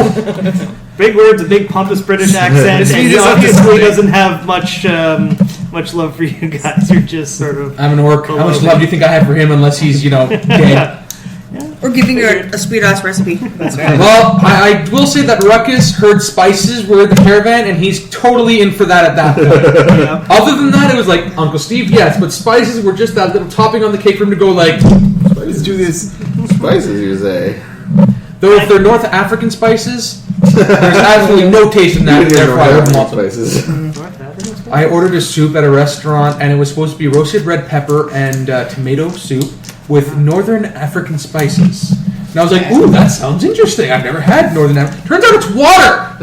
Big words, a big pompous British accent, This and means he it's up to obviously something. doesn't have much love for you guys. You're just sort of. I'm an orc. How much love do you think I have for him unless he's, dead? Or giving you a sweet ass recipe. That's right. Well, I will say that Ruckus heard spices were the caravan, and he's totally in for that at that point. Yeah. Other than that, it was like, Uncle Steve, yes, but spices were just that little topping on the cake for him to go like, Let's do this. Spices, you say. though if they're North African spices, there's absolutely no taste in that, You didn't therefore I know wouldn't how want them. spices. I ordered a soup at a restaurant, and it was supposed to be roasted red pepper and tomato soup with Northern African spices. And I was like, ooh, that sounds interesting. I've never had Northern African. Turns out it's water!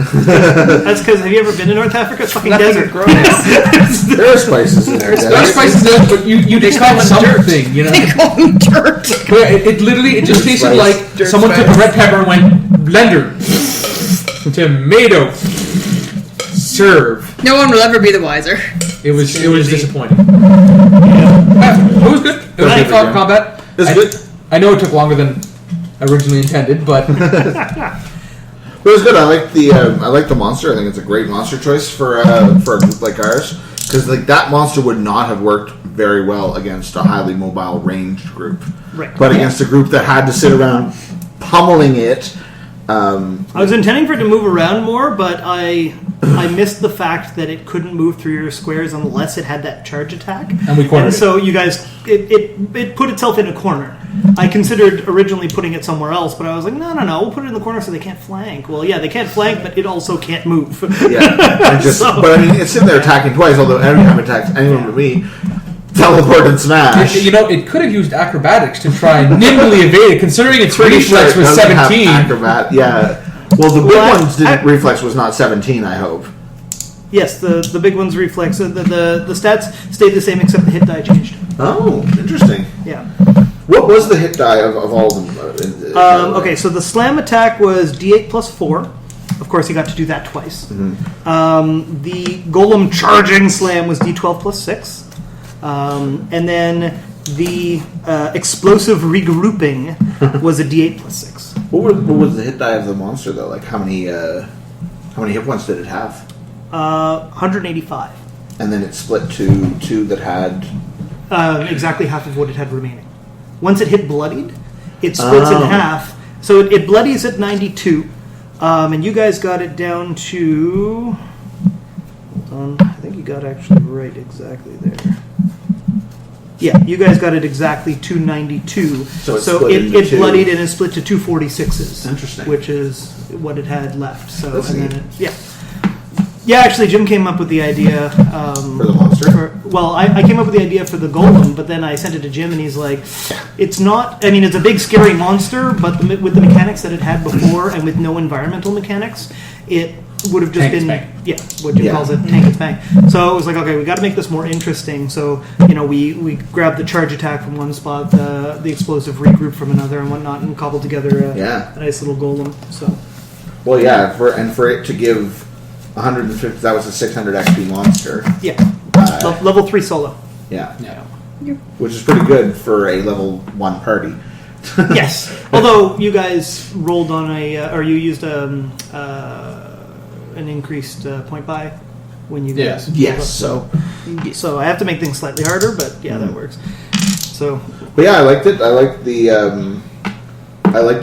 That's because, have you ever been to North Africa? It's fucking Nothing desert. gross. There are spices in there. There are spices in it, but you just call it something, They call them dirt. It literally, it just tasted Spice. like Dirt someone took a spice. red pepper and went, blender, tomato, serve. No one will ever be the wiser. It was disappointing. Yeah, it was good. It was Right. good for combat. It was good. I know it took longer than originally intended, but But it was good. I like the monster. I think it's a great monster choice for a group like ours, because like that monster would not have worked very well against a highly mobile ranged group. Right. But against a group that had to sit around pummeling it. I was intending for it to move around more, but I missed the fact that it couldn't move through your squares unless it had that charge attack. And we cornered And it. so you guys, it put itself in a corner. I considered originally putting it somewhere else, but I was like, no, we'll put it in the corner so they can't flank. Well, yeah, they can't flank, but it also can't move. Yeah. But I mean, it's sitting there attacking twice. Although every time it attacks anyone but me, teleport and smash. it could have used acrobatics to try and nimbly evade it, considering its reflex was doesn't have 17. Acrobat. Yeah. Well, the big Well, ones didn't. Reflex was not 17. I hope. Yes, the big one's reflex. The stats stayed the same except the hit die changed. Oh, interesting. Yeah. What was the hit die of all of them? Okay, so the slam attack was D8 plus 4. Of course, he got to do that twice. The Golem Charging Slam was D12 plus 6. And then the Explosive Regrouping was a D8 plus 6. What was the hit die of the monster, though? Like, how many hit points did it have? 185. And then it split to 2 that had... exactly half of what it had remaining. Once it hit bloodied, it splits in half. So it bloodies at 92. And you guys got it down to... Hold on. I think you got actually right exactly there. Yeah, you guys got it exactly 292. So it bloodied and it split to 246s. Interesting. Which is what it had left. So That's and neat. then yeah, actually, Jim came up with the idea For the monster? I came up with the idea for the golem, but then I sent it to Jim, and he's like, "It's not. I mean, it's a big, scary monster, but with the mechanics that it had before, and with no environmental mechanics, it would have just Tank been spank. what Jim calls it, tank and spank." So it was like, okay, we got to make this more interesting. So we grabbed the charge attack from one spot, the explosive regroup from another, and whatnot, and cobbled together a nice little golem. So, Well, yeah, for it to give 150, that was a 600 XP monster. yeah, level 3 solo. Yeah. Yeah. Which is pretty good for a level 1 party. Yes, although you guys rolled on or you used an increased point buy when you guys Yes. So I have to make things slightly harder, but yeah, that works. So, but yeah, I liked it. I liked the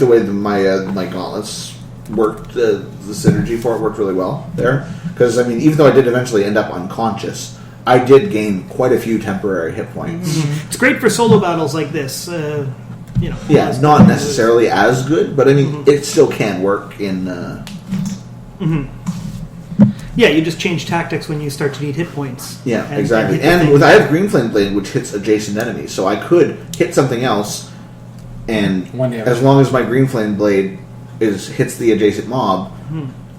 way that my gauntlets worked. The synergy for it worked really well there. Because I mean, even though I did eventually end up unconscious, I did gain quite a few temporary hit points. it's great for solo battles like this. Yeah, it's not necessarily as good, but I mean, it still can work in. Yeah, you just change tactics when you start to need hit points. Yeah, and exactly. hit the And thing. I have Green Flame Blade, which hits adjacent enemies, so I could hit something else, and One damage. as long as my Green Flame Blade hits the adjacent mob,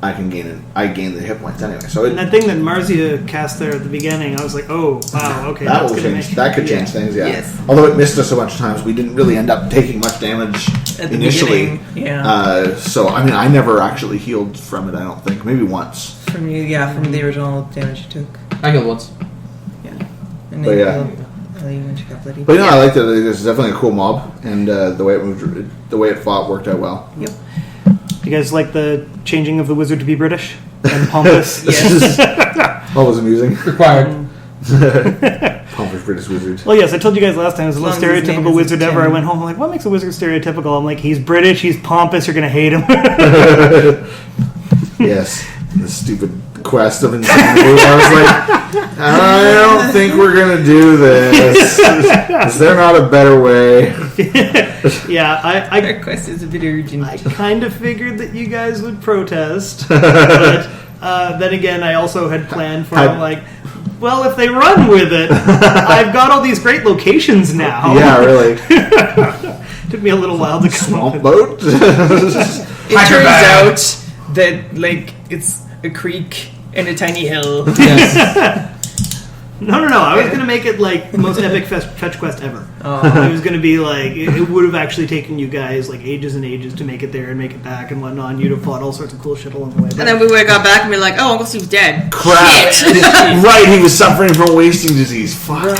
I can gain it. I gain the hit points anyway. So and that thing that Marzia cast there at the beginning, I was like, oh wow, okay, that that's will gonna change. make That could change things. Yeah. Yes. Although it missed us a bunch of times, we didn't really end up taking much damage At the initially. beginning, yeah. So I mean, I never actually healed from it. I don't think. Maybe once. From the original damage you took. I healed once. Yeah. And But then yeah. you went to got bloody. But I liked it. This is definitely a cool mob, and the way it moved, the way it fought worked out well. Yep. Do you guys like the changing of the wizard to be British and pompous? Yes. Always amusing. Required. Pompous British wizard. Well, yes, I told you guys last time it was the most As long as his name stereotypical isn't wizard ever. I Tim. went home, I'm like, what makes a wizard stereotypical? I'm like, he's British, he's pompous, you're going to hate him. Yes, the stupid quest of insanity. I was like, I don't think we're gonna do this. Is there not a better way? Yeah, I Our quest is a bit urgent. kind of figured that you guys would protest. But then again, I also had planned for, I'm like, well, if they run with it, I've got all these great locations now. Yeah, really. Took me a little while to come up Swamp with boat. It turns out that it's a creek and a tiny hill. Yes. No. I was going to make it like the most epic fetch quest ever. Oh. It was going to be like, it would have actually taken you guys like ages and ages to make it there and make it back and whatnot. And you'd have fought all sorts of cool shit along the way. And then we would have got back and be like, oh, Uncle Steve's dead. Crap. Right, he was suffering from wasting disease. Fuck.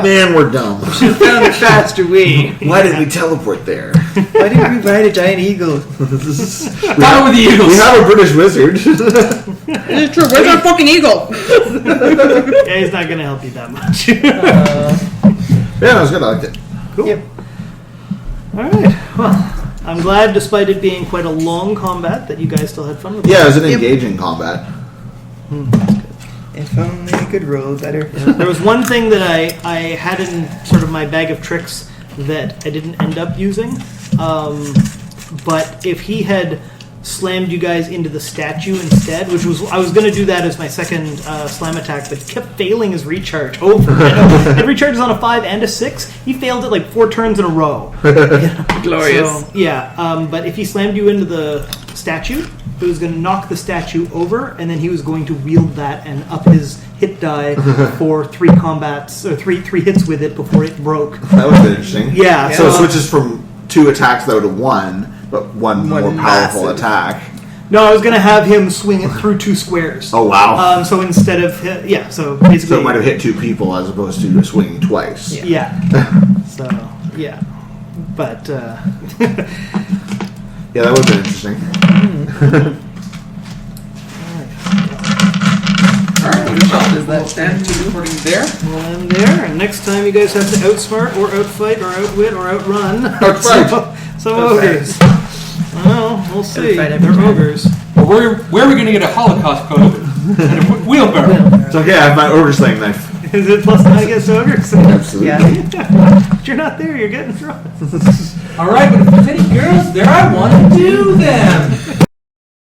Man, we're dumb. Found a faster way. Why did we teleport there? Why didn't we ride a giant eagle? Follow with the Eagles. We have a British wizard. It's true. Where's our fucking eagle? Yeah, he's not going to help you that much. Yeah, it was good. I liked it. Cool. Yep. All right. Well, I'm glad, despite it being quite a long combat, that you guys still had fun with it. Yeah, it was an engaging combat. If only I could roll better. There was one thing that I had in sort of my bag of tricks that I didn't end up using. But if he had slammed you guys into the statue instead, which was, I was going to do that as my second slam attack, but he kept failing his recharge over. It recharges on a 5 and a 6. He failed it like 4 turns in a row. Glorious. So, yeah, but if he slammed you into the statue, it was going to knock the statue over, and then he was going to wield that and up his hit die for 3 combats, or three hits with it before it broke. That was interesting. Yeah, So it switches from 2 attacks that would have won, but one more powerful massive attack. No, I was going to have him swing it through 2 squares. Oh wow! So instead of so basically, So it might have hit 2 people as opposed to swinging twice. Yeah. So yeah, but Yeah, that would have been interesting. We'll stand to recording there. we'll end there. And next time you guys have to outsmart or outfight or outwit or outrun Outfight. some ogres. Well, we'll see. Outfight every They're time. ogres. Well, where are we going to get a Holocaust code and a wheelbarrow? So yeah, I have my ogre slaying knife. Is it +9 against ogres? Absolutely. Yeah. If you're not there, you're getting drunk. All right, but if there's any girls there, I want to do them.